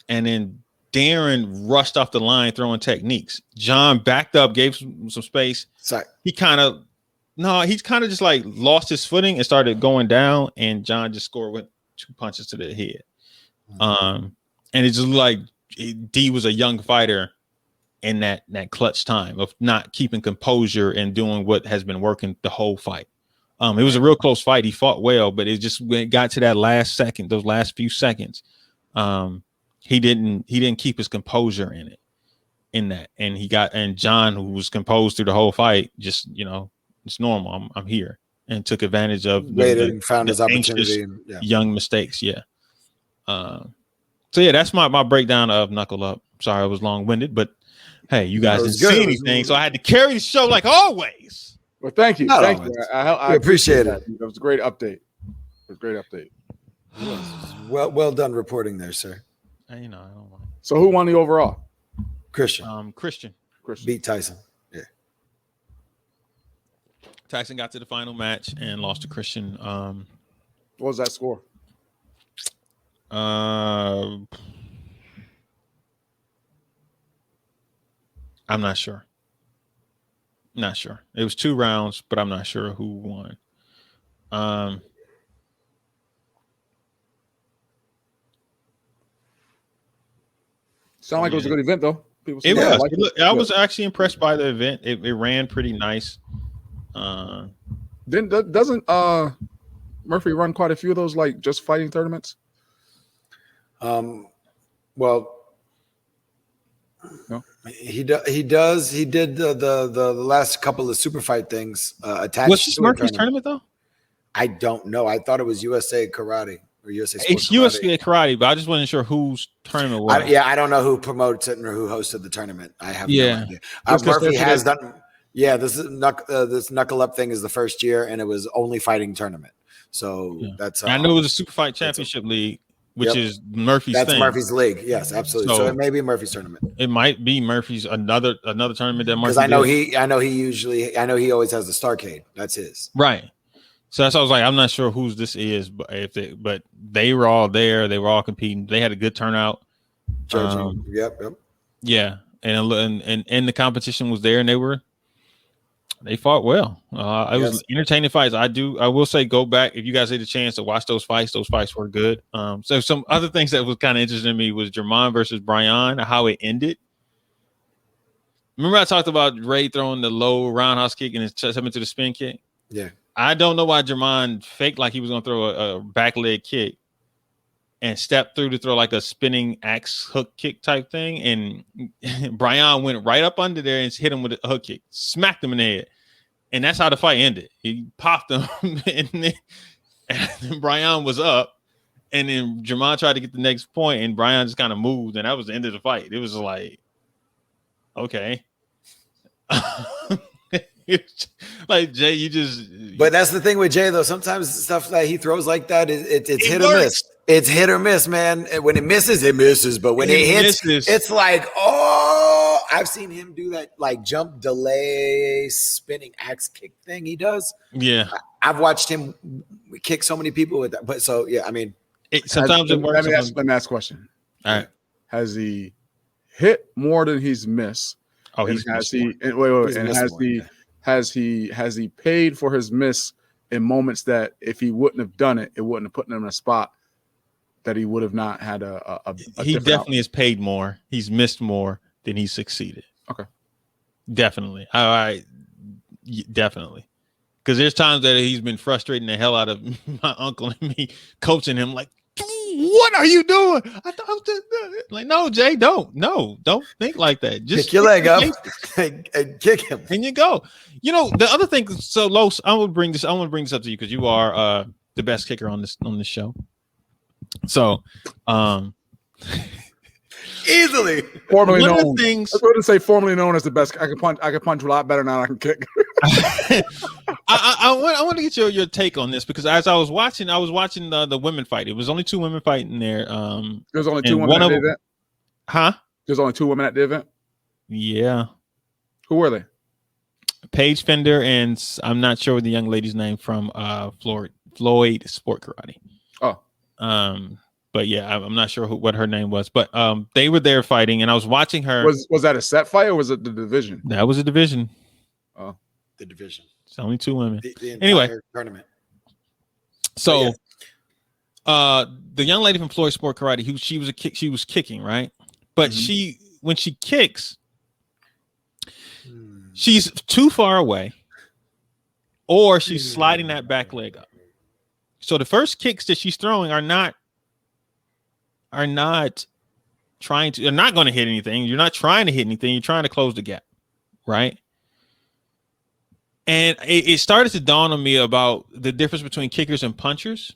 then Darren rushed off the line throwing techniques. John backed up, gave some space. Sorry. He kind of just like lost his footing and started going down, and John just scored with 2 punches to the head. And it just like D was a young fighter in that clutch time of not keeping composure and doing what has been working the whole fight. It was a real close fight. He fought well, but it just when it got to that last second, those last few seconds, he didn't keep his composure in that. And John, who was composed through the whole fight, just, it's normal. I'm here, and took advantage of found his opportunity. Young mistakes. Yeah. So yeah, that's my breakdown of Knuckle Up. Sorry, I was long winded, but Hey, you guys didn't see anything, so I had to carry the show like always. Well, thank you. Thank you. I appreciate it. That was a great update. It was a great update. Well done reporting there, sir. I don't mind. So who won the overall? Christian. Christian beat Tyson. Yeah. Tyson got to the final match and lost to Christian. What was that score? I'm not sure. Not sure. It was 2 rounds, but I'm not sure who won. Sound like it was a good event, though. It was. I was actually impressed by the event. It ran pretty nice. Doesn't Murphy run quite a few of those like just fighting tournaments? Well, no. He does. He did the last couple of super fight things attached. What's this Murphy's tournament though? I don't know. I thought it was USA Karate or USA. It's USA Karate, but I just wasn't sure whose tournament was. I don't know who promotes it or who hosted the tournament. I have no idea. Murphy has done. Yeah, this Knuckle Up thing is the first year, and it was only fighting tournament. So that's. I know it was a Super Fight Championship League, which is Murphy's. That's thing. Murphy's league. Yes, absolutely. So it may be Murphy's tournament. It might be Murphy's another tournament that Murphy. Because I know he always has the Starcade. That's his. Right. So that's why I was like, I'm not sure whose this is, but but they were all there. They were all competing. They had a good turnout. Yep. Yeah, and the competition was there, and they fought well. It was entertaining fights. I will say, go back if you guys had a chance to watch those fights. Those fights were good. So some other things that was kind of interesting to me was Jermon versus Brian, how it ended. Remember I talked about Ray throwing the low roundhouse kick and his chest up into the spin kick? Yeah. I don't know why Jermon faked like he was going to throw a back leg kick and stepped through to throw like a spinning axe hook kick type thing. And Brian went right up under there and hit him with a hook kick, smacked him in the head. And that's how the fight ended. He popped him and then Brian was up. And then Jermon tried to get the next point and Brian just kind of moved. And that was the end of the fight. It was like, okay. Like Jay, you just. But that's the thing with Jay, though. Sometimes stuff that he throws like that, it's hit or miss. It's hit or miss, man. When it misses, it misses. But when it hits, it's like, oh, I've seen him do that, like jump, delay, spinning axe kick thing he does. Yeah. I've watched him kick so many people with that. But so, yeah, I mean. Sometimes it works. Let me ask a question. All right. Has he hit more than he's missed? Oh, he's has he paid for his miss in moments that if he wouldn't have done it, it wouldn't have put him in a spot that he would have not had a he definitely has paid more. He's missed more than he succeeded. Okay. Definitely. All right. Definitely. Because there's times that he's been frustrating the hell out of my uncle and me coaching him like, what are you doing? I thought I was just like, no, Jay, don't think like that. Just kick your leg up and kick him. And you go. You know, the other thing, so Los, I want to bring this up to you because you are the best kicker on this show. So easily formerly known. Things, I wouldn't say formerly known as the best. I can punch a lot better now than I can kick. I want to get your take on this because as I was watching the women fight. It was only 2 women fighting there. There's only 2 women at the event. Huh? There's only 2 women at the event. Yeah. Who were they? Paige Fender and I'm not sure the young lady's name from Floyd Sport Karate. Oh. But yeah, I'm not sure what her name was, but they were there fighting, and I was watching her. Was that a set fight or was it the division? That was a division. Oh, the division. It's only 2 women. The anyway, tournament. So, the young lady from Floyd Sport Karate, she was kicking, right? But when she kicks, she's too far away, or she's sliding that back leg up. So the first kicks that she's throwing are not going to hit anything. You're not trying to hit anything. You're trying to close the gap, right? And it started to dawn on me about the difference between kickers and punchers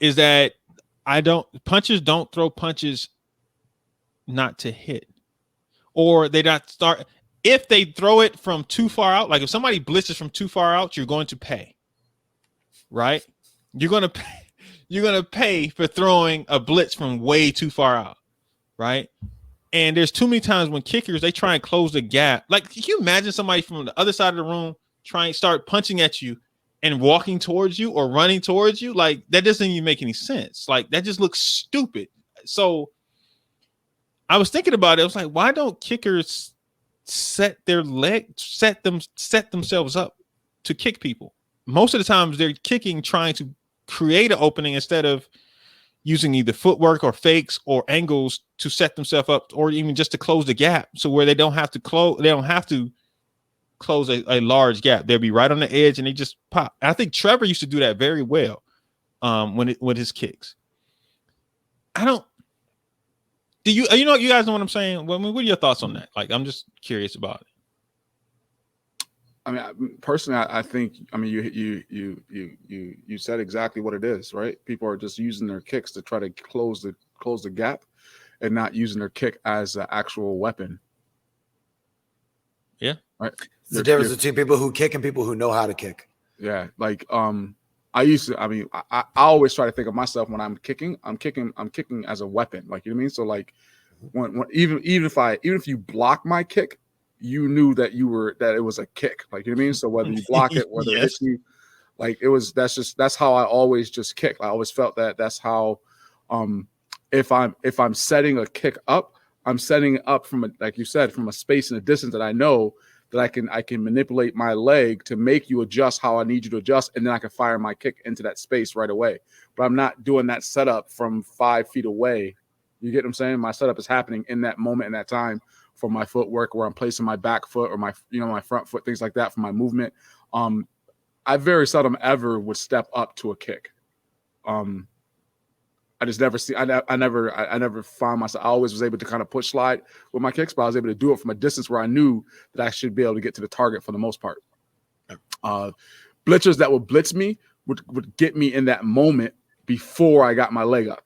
is that punchers don't throw punches not to hit, or they not start. If they throw it from too far out, like if somebody blitzes from too far out, you're going to pay, right? You're going to pay for throwing a blitz from way too far out, right? And there's too many times when kickers, they try and close the gap. Like, can you imagine somebody from the other side of the room trying to start punching at you and walking towards you or running towards you? Like, that doesn't even make any sense. Like, that just looks stupid. So I was thinking about it. I was like, why don't kickers set themselves up to kick people? Most of the times they're kicking, trying to create an opening instead of using either footwork or fakes or angles to set themselves up, or even just to close the gap, so where they don't have to close a large gap. They'll be right on the edge and they just pop. I think Trevor used to do that very well with his kicks. You guys know what I'm saying? What are your thoughts on that? Like, I'm just curious about it. I mean, personally, I think, I mean, you said exactly what it is, right? People are just using their kicks to try to close the gap, and not using their kick as an actual weapon. Yeah, right. There's the difference between people who kick and people who know how to kick. Yeah, like I always try to think of myself when I'm kicking as a weapon. Like, you know what I mean? So like when even if you block my kick, you knew that it was a kick. Like, you know what I mean? So whether you block it, whether it hits you, like that's how I always just kick. I always felt that's how if I'm setting a kick up, I'm setting it up from like you said, from a space and a distance that I know that I can manipulate my leg to make you adjust how I need you to adjust, and then I can fire my kick into that space right away. But I'm not doing that setup from 5 feet away. You get what I'm saying? My setup is happening in that moment, in that time, for my footwork, where I'm placing my back foot or my front foot, things like that, for my movement. I very seldom ever would step up to a kick. I just never see. I never found myself. I always was able to kind of push slide with my kicks, but I was able to do it from a distance where I knew that I should be able to get to the target for the most part. Blitzers that would blitz me would get me in that moment before I got my leg up.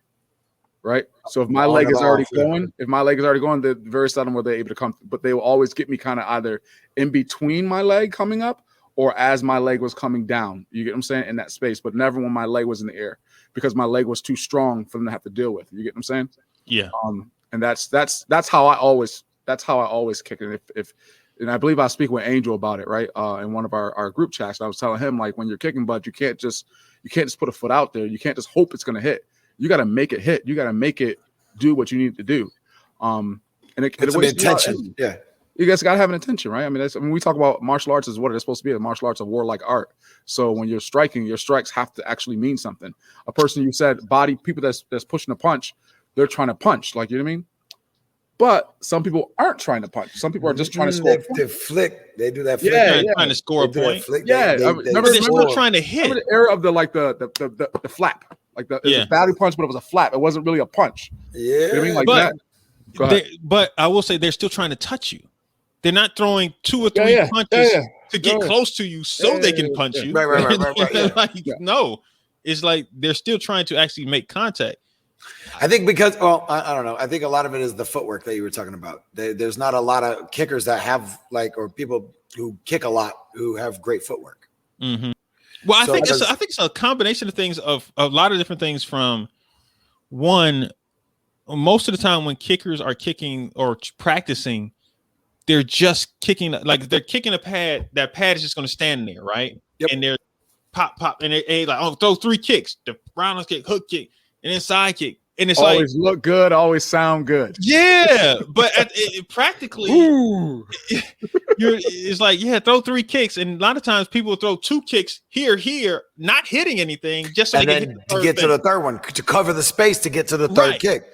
Right. So if my leg is already going, they're very seldom were they able to come, but they will always get me kind of either in between my leg coming up or as my leg was coming down. You get what I'm saying? In that space, but never when my leg was in the air, because my leg was too strong for them to have to deal with. You get what I'm saying? Yeah. And that's how I always kick it. And I believe I was speaking with Angel about it, right? In one of our group chats, I was telling him, like, when you're kicking, bud, you can't just put a foot out there. You can't just hope it's gonna hit. You got to make it hit. You got to make it do what you need to do. And it's an intention. Yeah. You guys got to have an intention, right? I mean, we talk about martial arts as what it's supposed to be. The martial arts of warlike art. So when you're striking, your strikes have to actually mean something. A person, you said, people that's pushing a punch, they're trying to punch. Like, you know what I mean? But some people aren't trying to punch. Some people are just trying to score. They flick. They do that flick. Yeah, trying to score a point. Remember they're trying to hit. Remember the era of the flap. Like it was a battery punch, but it was a flap. It wasn't really a punch. Yeah. You know what I mean? Like that. But I will say they're still trying to touch you. They're not throwing 2 or 3 punches to get close to you so they can punch you. Right. No, it's like they're still trying to actually make contact. I think because, I don't know. I think a lot of it is the footwork that you were talking about. There's not a lot of kickers that have or people who kick a lot who have great footwork. Mm-hmm. Well, I think it's a combination of things, of a lot of different things. From one, most of the time when kickers are kicking or practicing, they're just kicking, like they're kicking a pad. That pad is just going to stand there, right? Yep. And they're pop, and they like, throw 3 kicks: the roundhouse kick, hook kick, and then side kick. And it's always look good, always sound good. Yeah, but practically, it's like, throw 3 kicks, and a lot of times people throw 2 kicks here, not hitting anything, just so they can get to the third one to cover the space to get to the third kick.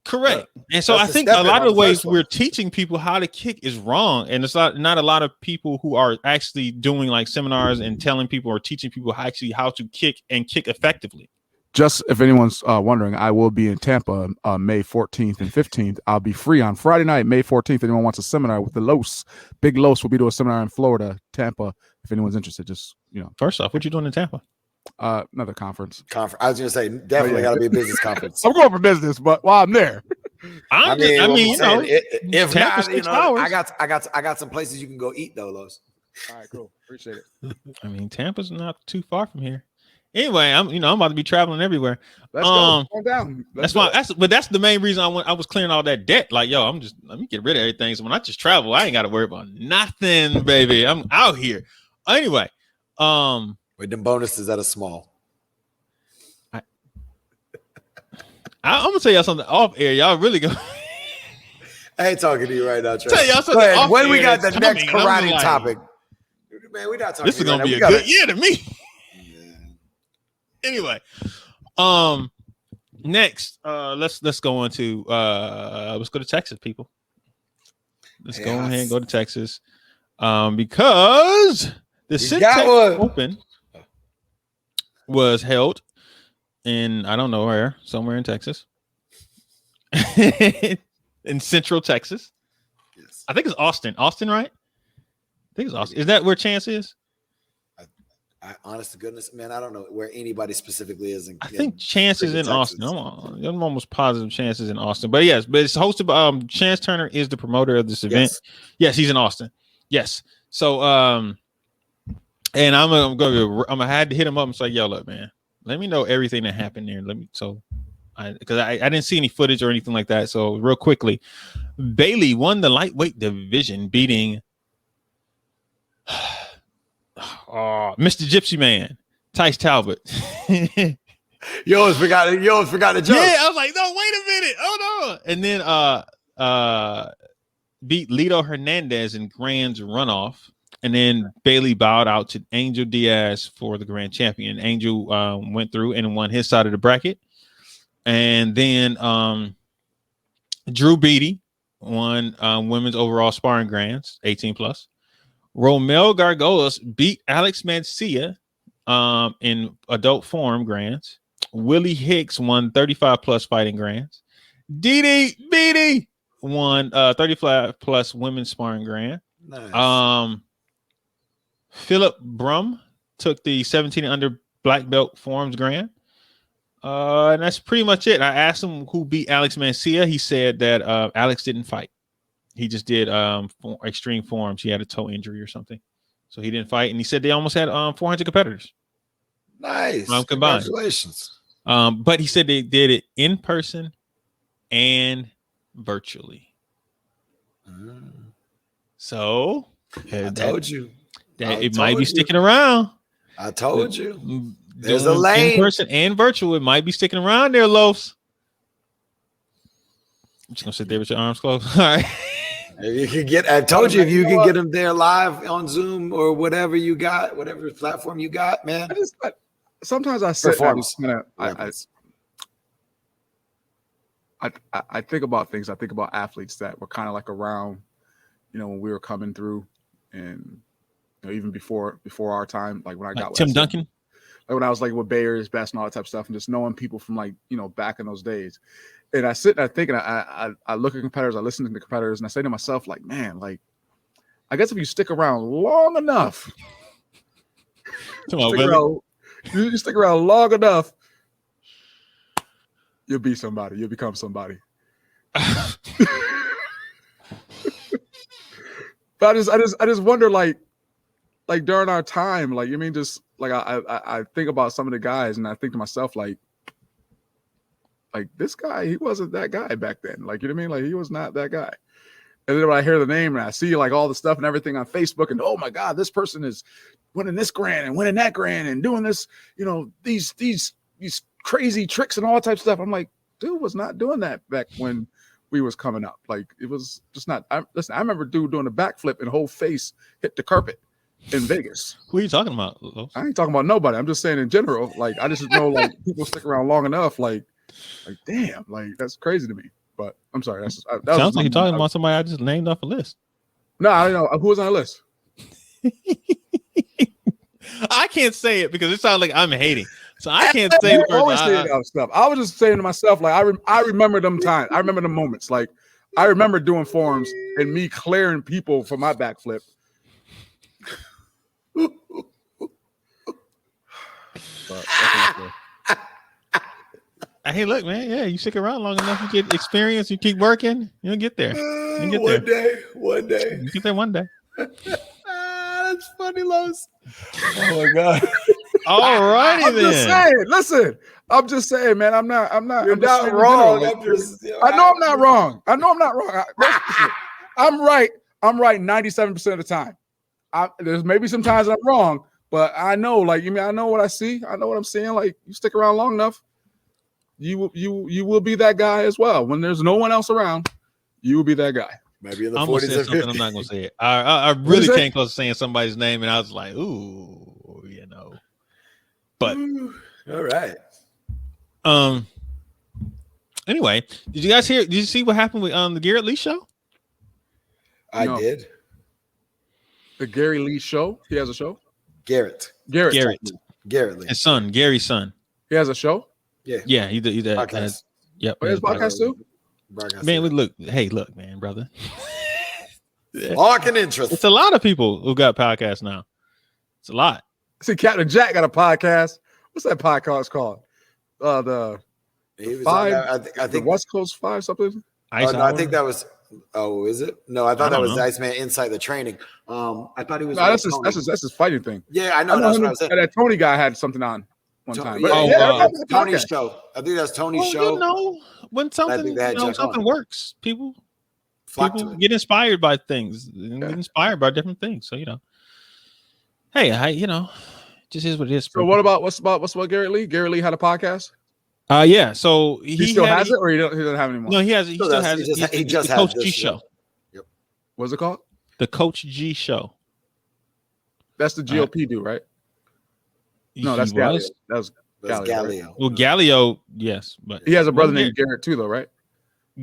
Correct. And so I think a lot of the ways we're teaching people how to kick is wrong, and it's not a lot of people who are actually doing like seminars and telling people or teaching people how to kick and kick effectively. Just if anyone's wondering, I will be in Tampa May 14th and 15th. I'll be free on Friday night, May 14th. Anyone wants a seminar with the Los, Big Los will be doing a seminar in Florida, Tampa. If anyone's interested, just, First off, what you doing in Tampa? Another conference. I was going to say, definitely got to be a business conference. I'm going for business, but while I'm there. I mean, if Tampa's not, 6 hours. I got some places you can go eat though, Los. All right, cool. Appreciate it. I mean, Tampa's not too far from here. Anyway, I'm about to be traveling everywhere. Let's go. Calm down. That's the main reason I was clearing all that debt. Like, yo, let me get rid of everything. So when I just travel, I ain't got to worry about nothing, baby. I'm out here. Anyway, with them bonuses that are small. I'm gonna tell y'all something off air. Y'all really go. I ain't talking to you right now, Trey. Tell y'all something off when air we got the next karate like, topic, man, we're not talking. This is gonna be a good year to me. Anyway, next, let's go on to let's go to Texas, people. Let's go ahead and go to Texas, because the Centex Open was held in I don't know where, somewhere in Texas, in Central Texas. Yes, I think it's Austin. Austin, right? I think it's Austin. Is that where Chance is? I honest to goodness, man, I don't know where anybody specifically is. I think Chance is in Austin. I'm almost positive Chance is in Austin. But yes, but it's hosted. Chance Turner is the promoter of this event. Yes, he's in Austin. Yes. So and I'm gonna have to hit him up and say, yo, look, man, let me know everything that happened there. Because I didn't see any footage or anything like that. So real quickly, Bailey won the lightweight division, beating Mr. Gypsy Man, Tice Talbot. You always forgot the joke. Yeah, I was like, no, wait a minute. Oh no. And then beat Lito Hernandez in Grand's runoff. And then Bailey bowed out to Angel Diaz for the grand champion. Angel went through and won his side of the bracket. And then Drew Beatty won women's overall sparring grands, 18 plus. Romel Gargolas beat Alex Mancia in adult form grands. Willie Hicks won 35 plus fighting grands. Dee Beatty won 35 plus women's sparring grand. Nice. Philip Brum took the 17 and under black belt forms grand. And that's pretty much it. I asked him who beat Alex Mancia. He said that Alex didn't fight. He just did extreme forms. He had a toe injury or something, so he didn't fight. And he said they almost had 400 competitors. Nice, combined. Congratulations. But he said they did it in person and virtually. So I told you that it might be sticking around. I told you. There's a lane. In person and virtual. It might be sticking around there, Los. I'm just gonna sit there with your arms closed. All right. You can get. I told you if you can get them there live on Zoom or whatever you got, whatever platform you got, man. Sometimes I sit and I think about things. I think about athletes that were kind of like around, when we were coming through, and even before our time, like when I got Tim Duncan. Like when I was like with Bayers, Best, and all that type of stuff, and just knowing people from back in those days. And I sit and I think, and I look at competitors, I listen to the competitors, and I say to myself, like, man, like, I guess if you stick around long enough, you stick around long enough, you'll be somebody. You'll become somebody. But I just wonder, like during our time, like, just like I think about some of the guys, and I think to myself, like this guy, he wasn't that guy back then. Like, you know what I mean? Like, he was not that guy. And then when I hear the name and I see like all the stuff and everything on Facebook, and oh my God, this person is winning this grand and winning that grand and doing this, these crazy tricks and all that type of stuff. I'm like, dude was not doing that back when we was coming up. Like, it was just not. I remember dude doing a backflip and whole face hit the carpet in Vegas. Who are you talking about? I ain't talking about nobody. I'm just saying in general. Like, I just know like people stick around long enough. Like damn, like that's crazy to me. But I'm sorry. That sounds like you're talking about somebody I just named off a list. No, I don't know who was on the list. I can't say it because it sounds like I'm hating. So I can't say the person. Stuff. I was just saying to myself, like I remember them times. I remember the moments. Like I remember doing forms and me clearing people for my backflip. Hey, look, man. Yeah, you stick around long enough, you get experience. You keep working, you'll get there. You get One day. You get there one day. That's funny, Los. Oh my god. All righty I'm then. just saying. Listen, I'm just saying, man. I'm not. You're I'm just not saying, wrong. I know I'm not wrong. I'm right. I'm right 97% of the time. There's maybe some times I'm wrong, but I know, like, I know what I see. I know what I'm seeing. Like, you stick around long enough, you will be that guy as well. When there's no one else around, you will be that guy. Maybe in the I'm 40s gonna say and something. 50s. I'm not gonna say it. I really came close to saying somebody's name, and I was like, ooh, you know. But all right. Anyway, did you guys hear? Did you see what happened with the Garrett Lee show? I did. The Gary Lee show. He has a show. Garrett Lee. His son, Gary's son. He has a show. Yeah. He did. Podcast. Yep. Oh, he has podcast too. Man, look, man, brother. Sparking interest. It's a lot of people who got podcasts now. It's a lot. See, Captain Jack got a podcast. What's that podcast called? He was Five. I think West Coast 5 something. no, I think that was. Oh, is it? No, I thought that was Iceman Inside the Training. I thought he was. No, that's his fighting thing. Yeah, I know. That's what I was saying. That Tony guy had something on one time. Tony's show. I think that's Tony's show. You know, when something works, people get inspired by things and get inspired by different things. So hey, just is what it is. So what's about Garrett Lee? Garrett Lee had a podcast. Yeah. So he still has it, or he doesn't have it anymore. No, he has. He still has it. He just the has Coach this G show. Yep. What's it called? The Coach G show. That's the GOP dude, right? No, that's Galileo. That's Galileo. Right? Well, Galileo, yes, but he has a brother named Garrett too, though, right?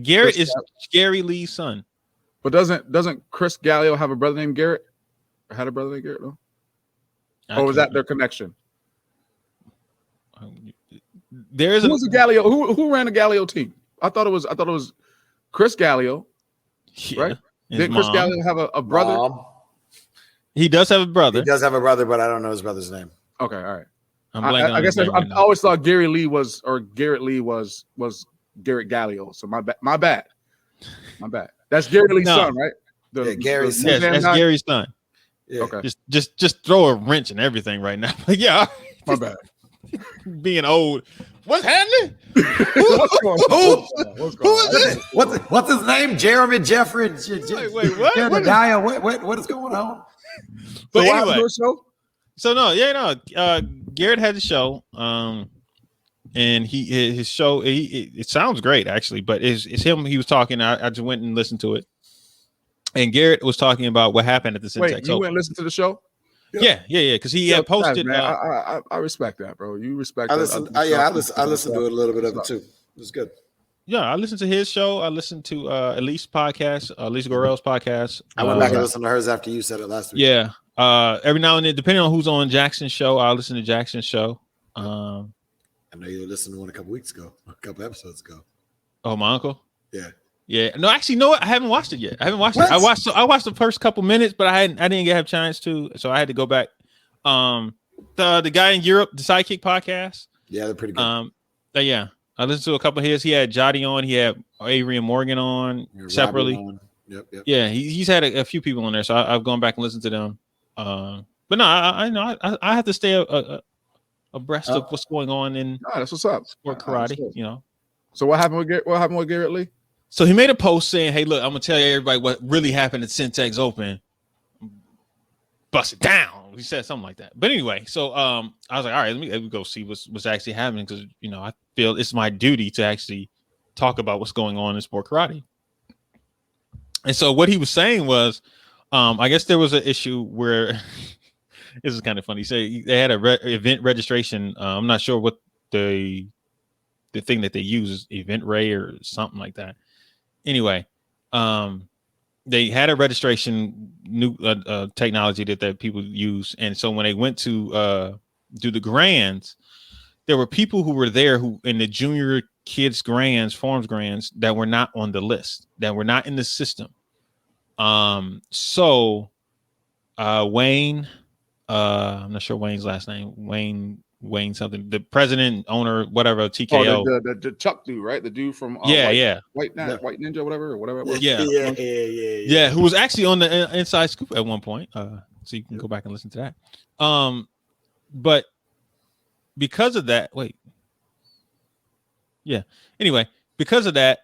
Garrett is Gary Lee's son. But doesn't Chris Galileo have a brother named Garrett? Or had a brother named Garrett? No. Or was that their connection? There's who was a Galileo? Who ran the Galileo team? I thought it was Chris Galileo, right? Did Chris Galileo have a brother? Mom. He does have a brother. He does have a brother, but I don't know his brother's name. Okay, all right. I guess I always thought Garrett Lee was Garrett Galileo. So my bad. That's Garrett Lee's son, right? Gary's son. Yes, that's Gary's son. Yeah. Okay. Just throw a wrench in everything right now. Yeah. My bad. Being old. What's happening? What's going on? What's his name? Jeremy Jeffrey. Wait, what? What is going on? But anyway, Garrett had a show. And his show, it sounds great actually, but it's him. He was talking. I just went and listened to it, and Garrett was talking about what happened at the Centex. Wait, you went and listened to the show? Yeah. Because he had posted. Man, I respect that, bro. You respect. I listened to it a little bit of it too. It was good. Yeah, I listened to his show. I listened to Elise podcast, Elise Gorell's podcast. I went back and listened to hers after you said it last week. Yeah. Every now and then, depending on who's on Jackson's show, I'll listen to Jackson's show. I know you listened to one a couple episodes ago. Oh, my uncle? Yeah. No, actually, no, I haven't watched it yet. I haven't watched it. I watched the first couple minutes, but I didn't have a chance to, so I had to go back. The guy in Europe, the Sidekick podcast. Yeah, they're pretty good. Yeah. I listened to a couple of his. He had Jotty on. He had Avery and Morgan on separately. On. Yep. Yeah, he's had a few people on there, so I've gone back and listened to them. But no, I know I have to stay abreast of what's going on in that's what's up. Sport karate. So what happened with Garrett Lee? So he made a post saying, "Hey, look, I'm gonna tell everybody what really happened at Centex Open. Bust it down." He said something like that. But anyway, so I was like, all right, let me go see what's actually happening, because I feel it's my duty to actually talk about what's going on in sport karate. And so what he was saying was, I guess there was an issue where this is kind of funny. Say they had a event registration. I'm not sure what the thing that they use is Event Ray or something like that. Anyway, they had a registration new technology that people use, and so when they went to do the grands, there were people who were there who in the junior kids grands, forms grands, that were not on the list, that were not in the system. So Wayne, I'm not sure Wayne's last name, Wayne Wayne something, the president, owner, whatever, TKO. The Chuck dude, right? The dude from White Ninja, whatever it was. Yeah, who was actually on the Inside Scoop at one point. So you can go back and listen to that. But because of that, anyway, because of that,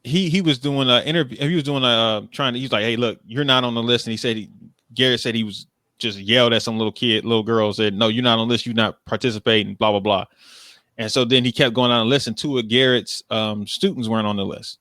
he was doing an interview. He was doing he's like, hey, look, you're not on the list. And he said Garrett said he was just yelled at some little girl, said, no, you're not on the list, you're not participating, blah, blah, blah. And so then he kept going down the list, and two of Garrett's students weren't on the list.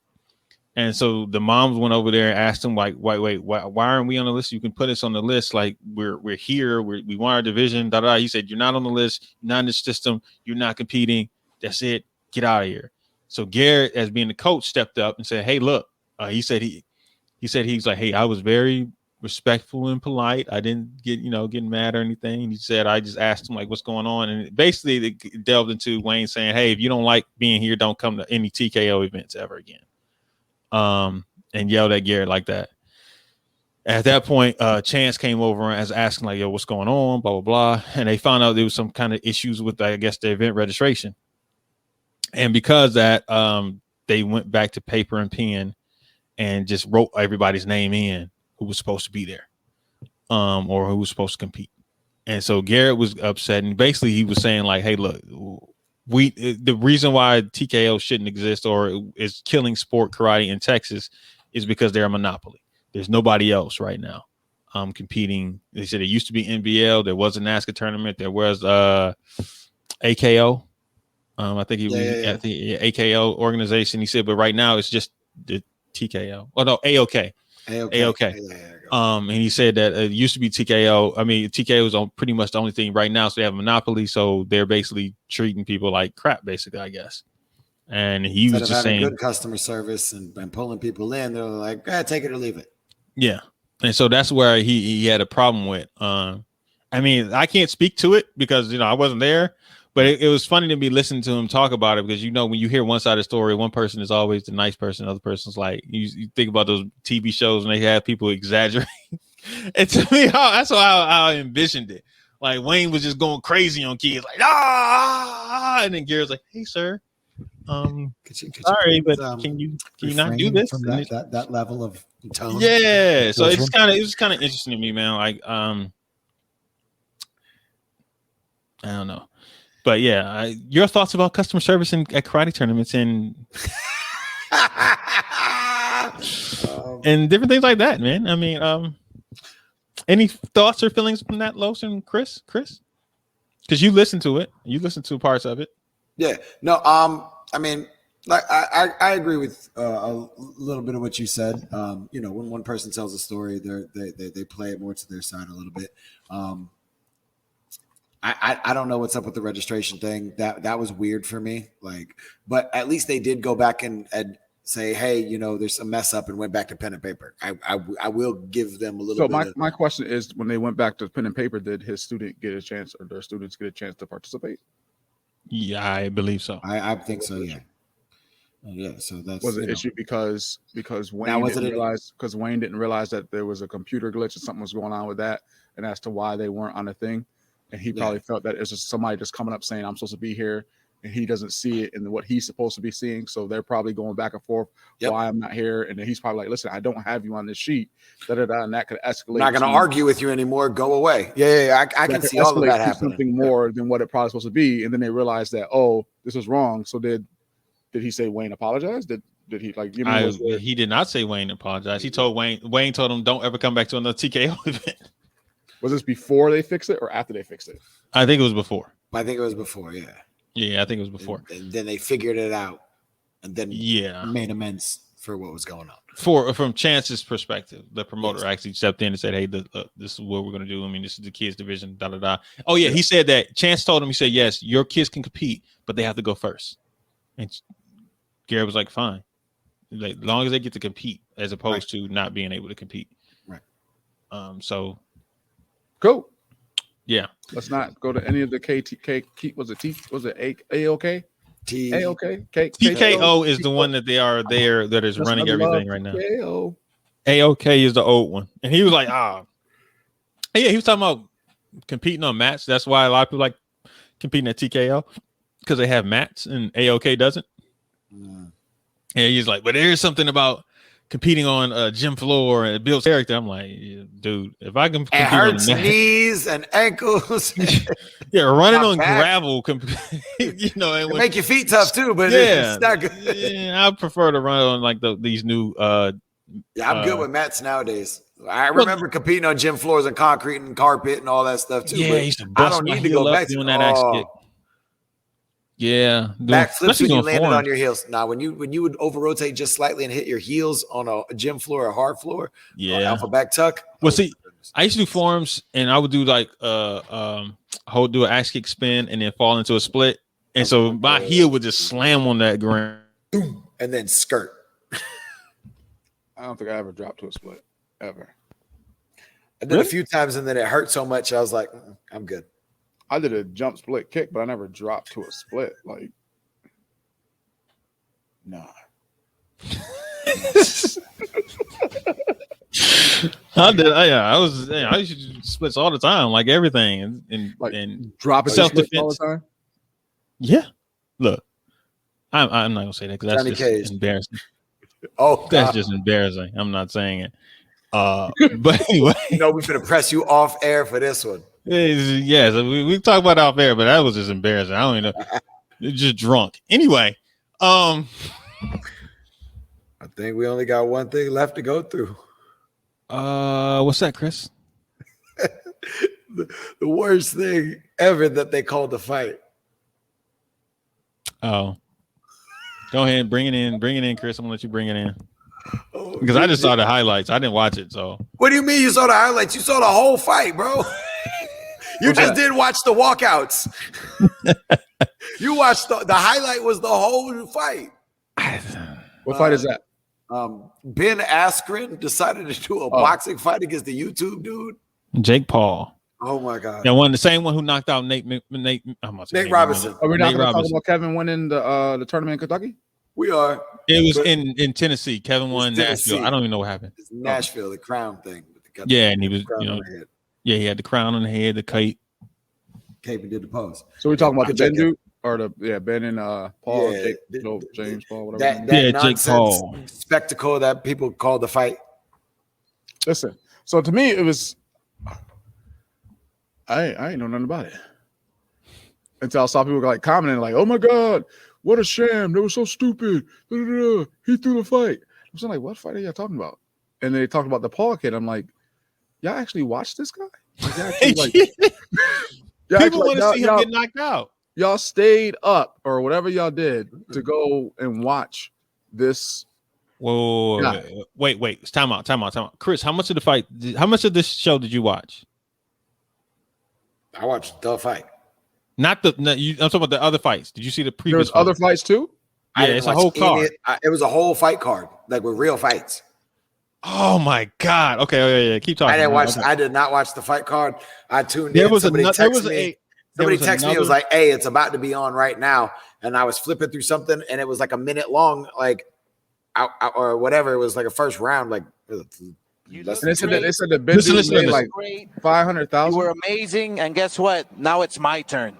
And so the moms went over there and asked him, like, wait, why aren't we on the list? You can put us on the list. Like, we're here. We want our division. He said, you're not on the list. You're not in the system. You're not competing. That's it. Get out of here. So Garrett, as being the coach, stepped up and said, hey, look, he said he's like, hey, I was very respectful and polite. I didn't get mad or anything. And he said, I just asked him, like, what's going on? And basically they delved into Wayne saying, hey, if you don't like being here, don't come to any TKO events ever again. And yelled at Garrett like that. At that point, Chance came over and was asking, like, yo, what's going on? Blah, blah, blah. And they found out there was some kind of issues with, I guess, the event registration. And because that, they went back to paper and pen and just wrote everybody's name in who was supposed to be there, or who was supposed to compete. And so Garrett was upset, and basically he was saying, like, hey, look, the reason why TKO shouldn't exist or is killing sport karate in Texas is because they're a monopoly. There's nobody else right now competing. They said it used to be NBL. There was a NASCAR tournament. There was AKO. I think he was at the AKO organization. He said, but right now it's just the TKO. Oh no, AOK. And he said that it used to be TKO. I mean, TKO is on pretty much the only thing right now. So they have a monopoly. So they're basically treating people like crap, basically, I guess. And he was just saying good customer service and pulling people in. They're like, take it or leave it. Yeah. And so that's where he had a problem with. I mean, I can't speak to it because, I wasn't there. But it was funny to me listening to him talk about it because, when you hear one side of the story, one person is always the nice person. The other person's like, you think about those TV shows and they have people exaggerate. And to me, that's how I envisioned it. Like Wayne was just going crazy on kids, like, and then Garrett's like, hey, sir, sorry, but can you not do this? From that level of tone? Yeah. So it was kind of interesting to me, man. Like, I don't know. But yeah, your thoughts about customer service at karate tournaments and and different things like that, man. I mean, any thoughts or feelings from that, Los and Chris? Because you listened to it, you listened to parts of it. Yeah, no, I mean, like I agree with a little bit of what you said. When one person tells a story, they play it more to their side a little bit. I don't know what's up with the registration thing. That was weird for me. Like, but at least they did go back and say, hey, there's a mess up and went back to pen and paper. I will give them a little bit. So my question is, when they went back to pen and paper, did his student get a chance or their students get a chance to participate? Yeah, I believe so. I think so. Yeah. Yeah. So that's was an issue because Wayne didn't realize that there was a computer glitch and something was going on with that, and as to why they weren't on the thing. And he probably felt that it's just somebody just coming up saying, I'm supposed to be here, and he doesn't see it in what he's supposed to be seeing. So they're probably going back and forth why I'm not here. And then he's probably like, listen, I don't have you on this sheet. And that could escalate. I'm not going to argue with you anymore. Go away. Yeah. I can see all of that happening. Something more than what it probably supposed to be. And then they realized that, this was wrong. So did he say Wayne apologized? Did he like? He did not say Wayne apologized. He told Wayne told him, don't ever come back to another TKO event. Was this before they fixed it or after they fixed it? I think it was before. I think it was before, yeah. Yeah, I think it was before. And then they figured it out and then made amends for what was going on. From Chance's perspective, the promoter actually stepped in and said, hey, this is what we're going to do. I mean, this is the kids division, da-da-da. Oh, yeah, he said that. Chance told him, he said, yes, your kids can compete, but they have to go first. And Garrett was like, fine. Like, as long as they get to compete as opposed to not being able to compete. Right. So... Cool. Yeah. Let's not go to any of the AOK? AOK? TKO is the one that they are there that is running everything right now. AOK is the old one. And he was like, Yeah, he was talking about competing on mats. That's why a lot of people like competing at TKO because they have mats and AOK doesn't. And he's like, but there's something about competing on a gym floor and it builds character. I'm like, dude, if I can compete it hurts on knees and ankles. Yeah, running on gravel, you know, and make your feet tough too. But yeah, it's not good. Yeah, I prefer to run on like these new. I'm good with mats nowadays. I remember competing on gym floors and concrete and carpet and all that stuff too. Yeah, I don't need to go back to doing that axe kick. Yeah, backflips when you landed on your heels. Now, when you would over rotate just slightly and hit your heels on a gym floor or hard floor, alpha back tuck. Well, see, I used to do forms, and I would do like do an axe kick spin and then fall into a split, and so my heel would just slam on that ground and then skirt. I don't think I ever dropped to a split ever. I did a few times, and then it hurt so much. I was like, I'm good. I did a jump split kick, but I never dropped to a split. Like, nah. I used to do splits all the time, like everything, and drop it self defense all the time. Yeah, look, I'm not gonna say that because that's just embarrassing. Oh, that's just embarrassing. I'm not saying it. But anyway, we're gonna press you off air for this one. Yes, we talk about it off air, but that was just embarrassing. I don't even know. You're just drunk. Anyway, I think we only got one thing left to go through. What's that, Chris? the worst thing ever that they called the fight. Oh, go ahead, bring it in, Chris. I'm gonna let you bring it in. Because I just saw the highlights. I didn't watch it. So what do you mean you saw the highlights? You saw the whole fight, bro. You just didn't watch the walkouts. You watched the highlight was the whole fight. What fight is that? Ben Askren decided to do a boxing fight against the YouTube dude. Jake Paul. Oh my God. Yeah, the same one who knocked out Nate Robinson. Are we not going to talk about Kevin winning the tournament in Kentucky? We are. It was in Tennessee. Kevin won Nashville. I don't even know what happened. It's Nashville, the crown thing. Yeah, and he was, he had the crown on the head, the cape. Cape and did the pose. So we're talking about the Ben dude? Or Ben and Paul, James Paul, whatever. That Jake Paul spectacle that people call the fight. Listen, so to me, it was I ain't know nothing about it until I saw people like commenting like, "Oh my God, what a sham! They were so stupid. He threw the fight." I'm saying like, "What fight are y'all talking about?" And they talked about the Paul kid. I'm like, "Y'all actually watched this guy?" People want to see him get knocked out. Y'all stayed up or whatever y'all did to go and watch this. Whoa. Wait. Time out. Chris, how much of this show did you watch? I watched the fight. I'm talking about the other fights. Did you see the previous fight? Other fights too? Yeah, it's a whole card. It was a whole fight card, like with real fights. Oh my God. Okay, yeah. Keep talking. I did not watch the fight card. I tuned in. Somebody texted me. It was like, "Hey, it's about to be on right now." And I was flipping through something, and it was like a minute long, like or whatever. It was like a first round, like. They said the bid made like 500,000. You were amazing, and guess what? Now it's my turn.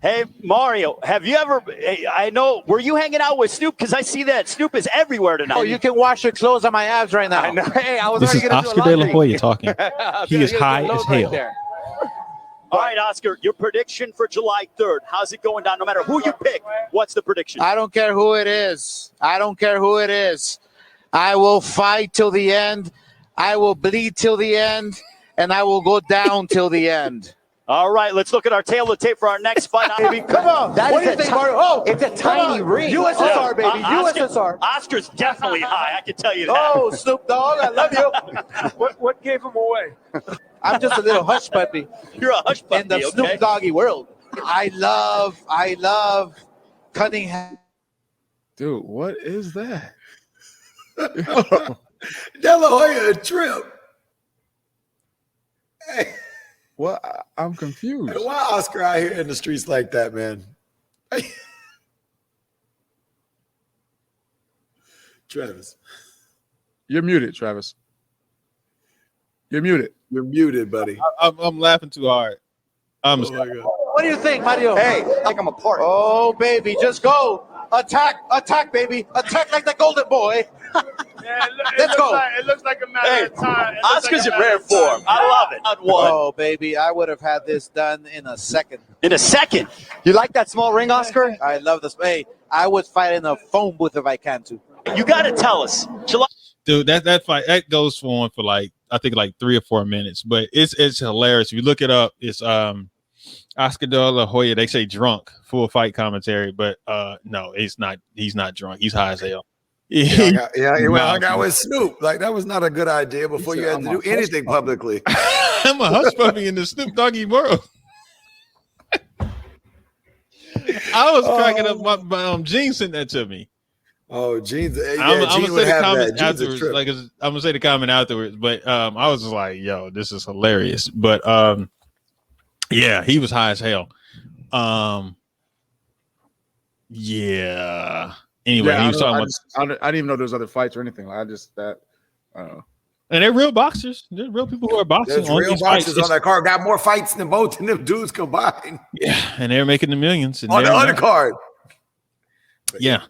Hey, Mario, have you ever? I know. Were you hanging out with Snoop? Because I see that Snoop is everywhere tonight. Oh, you can wash your clothes on my abs right now. I know. Hey, I was this already is going to do Oscar De La Hoya talking. He is high as hell. Right. All right, Oscar, your prediction for July 3rd. How's it going down? No matter who you pick, what's the prediction? I don't care who it is. I will fight till the end. I will bleed till the end, and I will go down till the end. All right, let's look at our tail of the tape for our next fight. Baby, come on. What do you think, Mario? Oh, it's a tiny ring. USSR, baby. USSR. Oscar's definitely high. I can tell you that. Oh, Snoop Dogg, I love you. What gave him away? I'm just a little hush puppy. You're a hush puppy, in the Snoop Doggy world. I love cutting hair. Dude, what is that? De La Hoya a trip. Hey. Well, I'm confused. Hey, why Oscar out here in the streets like that, man? Hey. Travis. You're muted, Travis. You're muted. You're muted, buddy. I'm laughing too hard. What do you think, Mario? Hey, I think I'm a part. Oh, baby, just go. Attack, baby. Attack like the golden boy. Let's go. It looks like a matter of time. Oscar's in rare form. I love it. Oh, baby, I would have had this done in a second. In a second. You like that small ring, Oscar? I love this. Hey, I would fight in a phone booth if I can too. You got to tell us. Dude, that fight that goes on for like I think like 3 or 4 minutes, but it's hilarious. If you look it up, it's Oscar De La Hoya. They say drunk, full fight commentary, but no, it's not. He's not drunk. He's high as hell. He hung out with Snoop. Like that was not a good idea before you had to do anything publicly. I'm a hush puppy in the Snoop Doggy world. I was cracking up. My Gene sent that to me. Oh, Gene, I'm gonna say the comment afterwards. Like I'm gonna say the comment afterwards, but I was just like, "Yo, this is hilarious." But yeah, he was high as hell. Yeah. Anyway, he was talking about. I didn't even know there was other fights or anything. I don't know. And they're real boxers. They're real people who are boxing. There's real boxers on that card. Got more fights than both of them dudes combined. Yeah, and they're making the millions. On the other card. Yeah.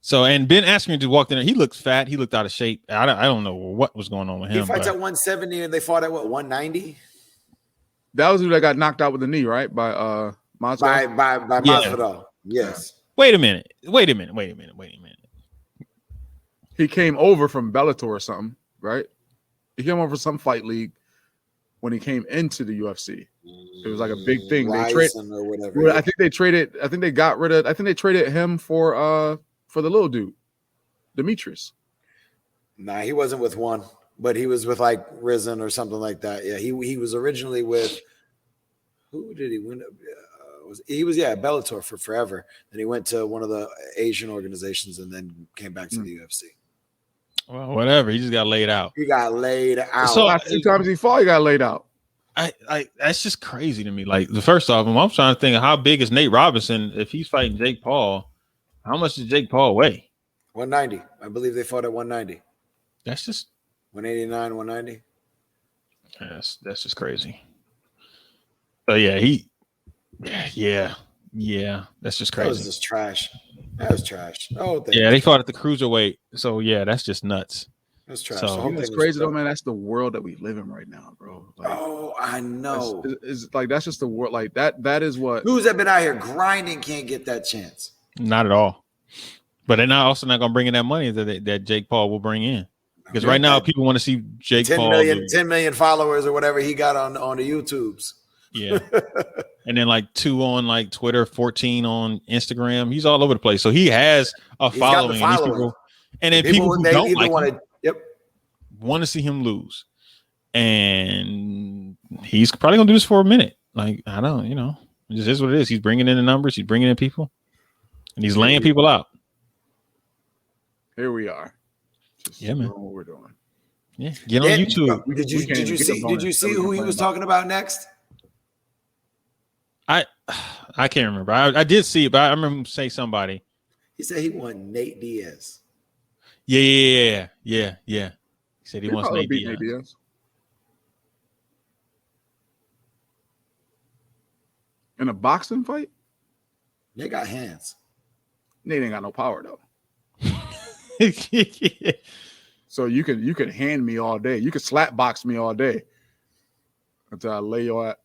So, and Ben Askren just walked in there. He looked fat. He looked out of shape. I don't know what was going on with him. He fights at 170 and they fought at what, 190? That was who that got knocked out with the knee, right? By Masvidal? By Masvidal. Yes. Wait a minute. He came over from Bellator or something, right? He came over from some fight league when he came into the UFC. It was like a big thing. They traded or whatever. I think they traded. I think they got rid of. I think they traded him for the little dude, Demetrius. Nah, he wasn't with one, but he was with like Risen or something like that. Yeah, he was originally with. Who did he win? He was Bellator for forever. Then he went to one of the Asian organizations and then came back to the UFC. Well, whatever. He just got laid out. He got laid out. So last 2 times he fought, he got laid out. I that's just crazy to me. Like the first off, I'm trying to think of how big is Nate Robinson if he's fighting Jake Paul. How much does Jake Paul weigh? 190. I believe they fought at 190. That's just 189, 190. That's just crazy. But yeah, that's just crazy. That was just trash. That was trash. Oh, yeah, they fought at the cruiserweight. So yeah, that's just nuts. That's trash. So it's crazy though, man. That's the world that we live in right now, bro. Like, oh, I know. It's like that's just the world. Like that is what. Who's that been out here grinding can't get that chance? Not at all. But they're also not gonna bring in that money that Jake Paul will bring in. Because right now people want to see Jake 10 Paul 10 million followers or whatever he got on the YouTubes. Yeah. And then like 2 on like Twitter, 14 on Instagram. He's all over the place. So he has a following. And, people, and then people who don't like him want to see him lose. And he's probably going to do this for a minute. Like, I don't, it just is what it is. He's bringing in the numbers. He's bringing in people. And he's laying people out. Here we are. Just man. What we're doing. Yeah. Get on YouTube. Did you see who he was talking about next? I can't remember. I did see it, but I remember him say somebody. He said he wanted Nate Diaz. Yeah. He said he wants Nate Diaz. In a boxing fight? They got hands. Nate ain't got no power though. So you can hand me all day. You can slap box me all day until I lay your at,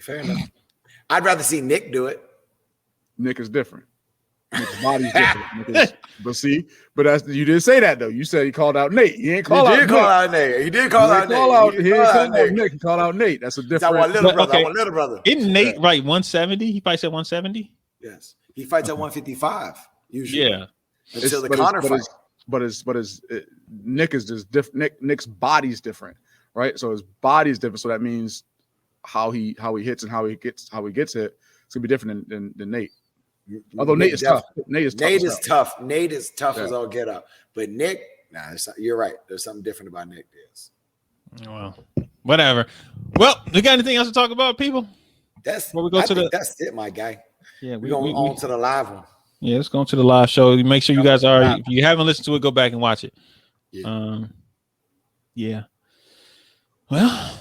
Fair enough. I'd rather see Nick do it. Nick is different. Nick's body's different. But that's you didn't say that though. You said he called out Nate. He didn't call out Nate. He did call out Nate. He didn't call out Nick. He called out Nate. That's a different. That's my little brother. My little brother. Isn't Nate right 170? He fights at 170? Yes. He fights at 155 usually. Yeah. Until the Conor fight. But Nick is just different. Nick's body's different, right? So his body's different. So that means how he hits and how he gets hit. It's gonna be different than Nate. Although Nate is tough. Nate is tough. Nate is tough as all get up. But Nick, you're right. There's something different about Nick Diaz. Well, whatever. Well, we got anything else to talk about, people? That's it, my guy. Yeah, we're going on to the live one. Yeah, let's go to the live show. Make sure you guys if you haven't listened to it, go back and watch it. Yeah. Well,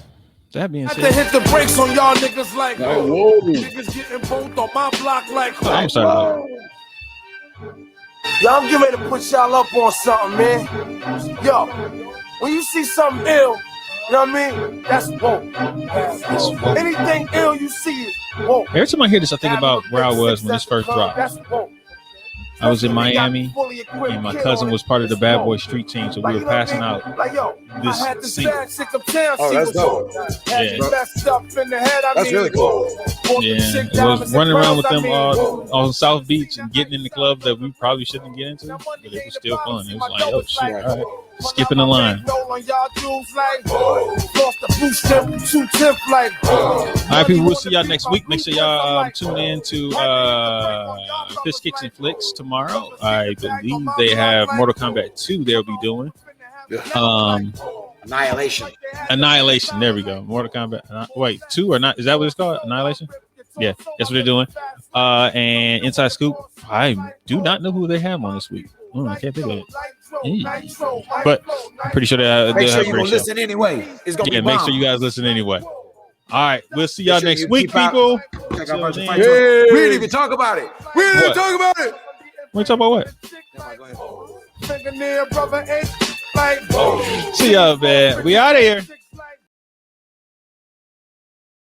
That being I said, had to hit the brakes on y'all niggas like, whoa. Niggas getting both on my block like, I'm sorry. Yo, I'm getting ready to put y'all up on something, man. Yo, when you see something ill, you know what I mean? That's woke. Anything ill you see is woke. Every time I hear this, I think about where I was when this first dropped. That's woke. I was in Miami, and my cousin was part of the Bad Boy Street team, so we were passing out this single. Oh, that's dope. Yeah. That's really cool. Yeah, it was running around with them on South Beach and getting in the club that we probably shouldn't get into, but it was still fun. It was like, oh shit, all right, skipping the line. All right, people, we'll see y'all next week. Make sure y'all tune in to Fish Kicks and Flicks tomorrow. I believe they have Mortal Kombat 2 they'll be doing. Annihilation. There we go. Mortal Kombat. Wait, 2 or not? Is that what it's called? Annihilation? Yeah, that's what they're doing. And Inside Scoop. I do not know who they have on this week. I can't think of it. But I'm pretty sure they'll Make sure have you a great gonna listen anyway. It's gonna be make sure you guys listen anyway. All right, we'll see y'all next week, people. Check out We didn't even talk about it. We didn't even talk about it. We talk about what? See y'all, man. We out of here.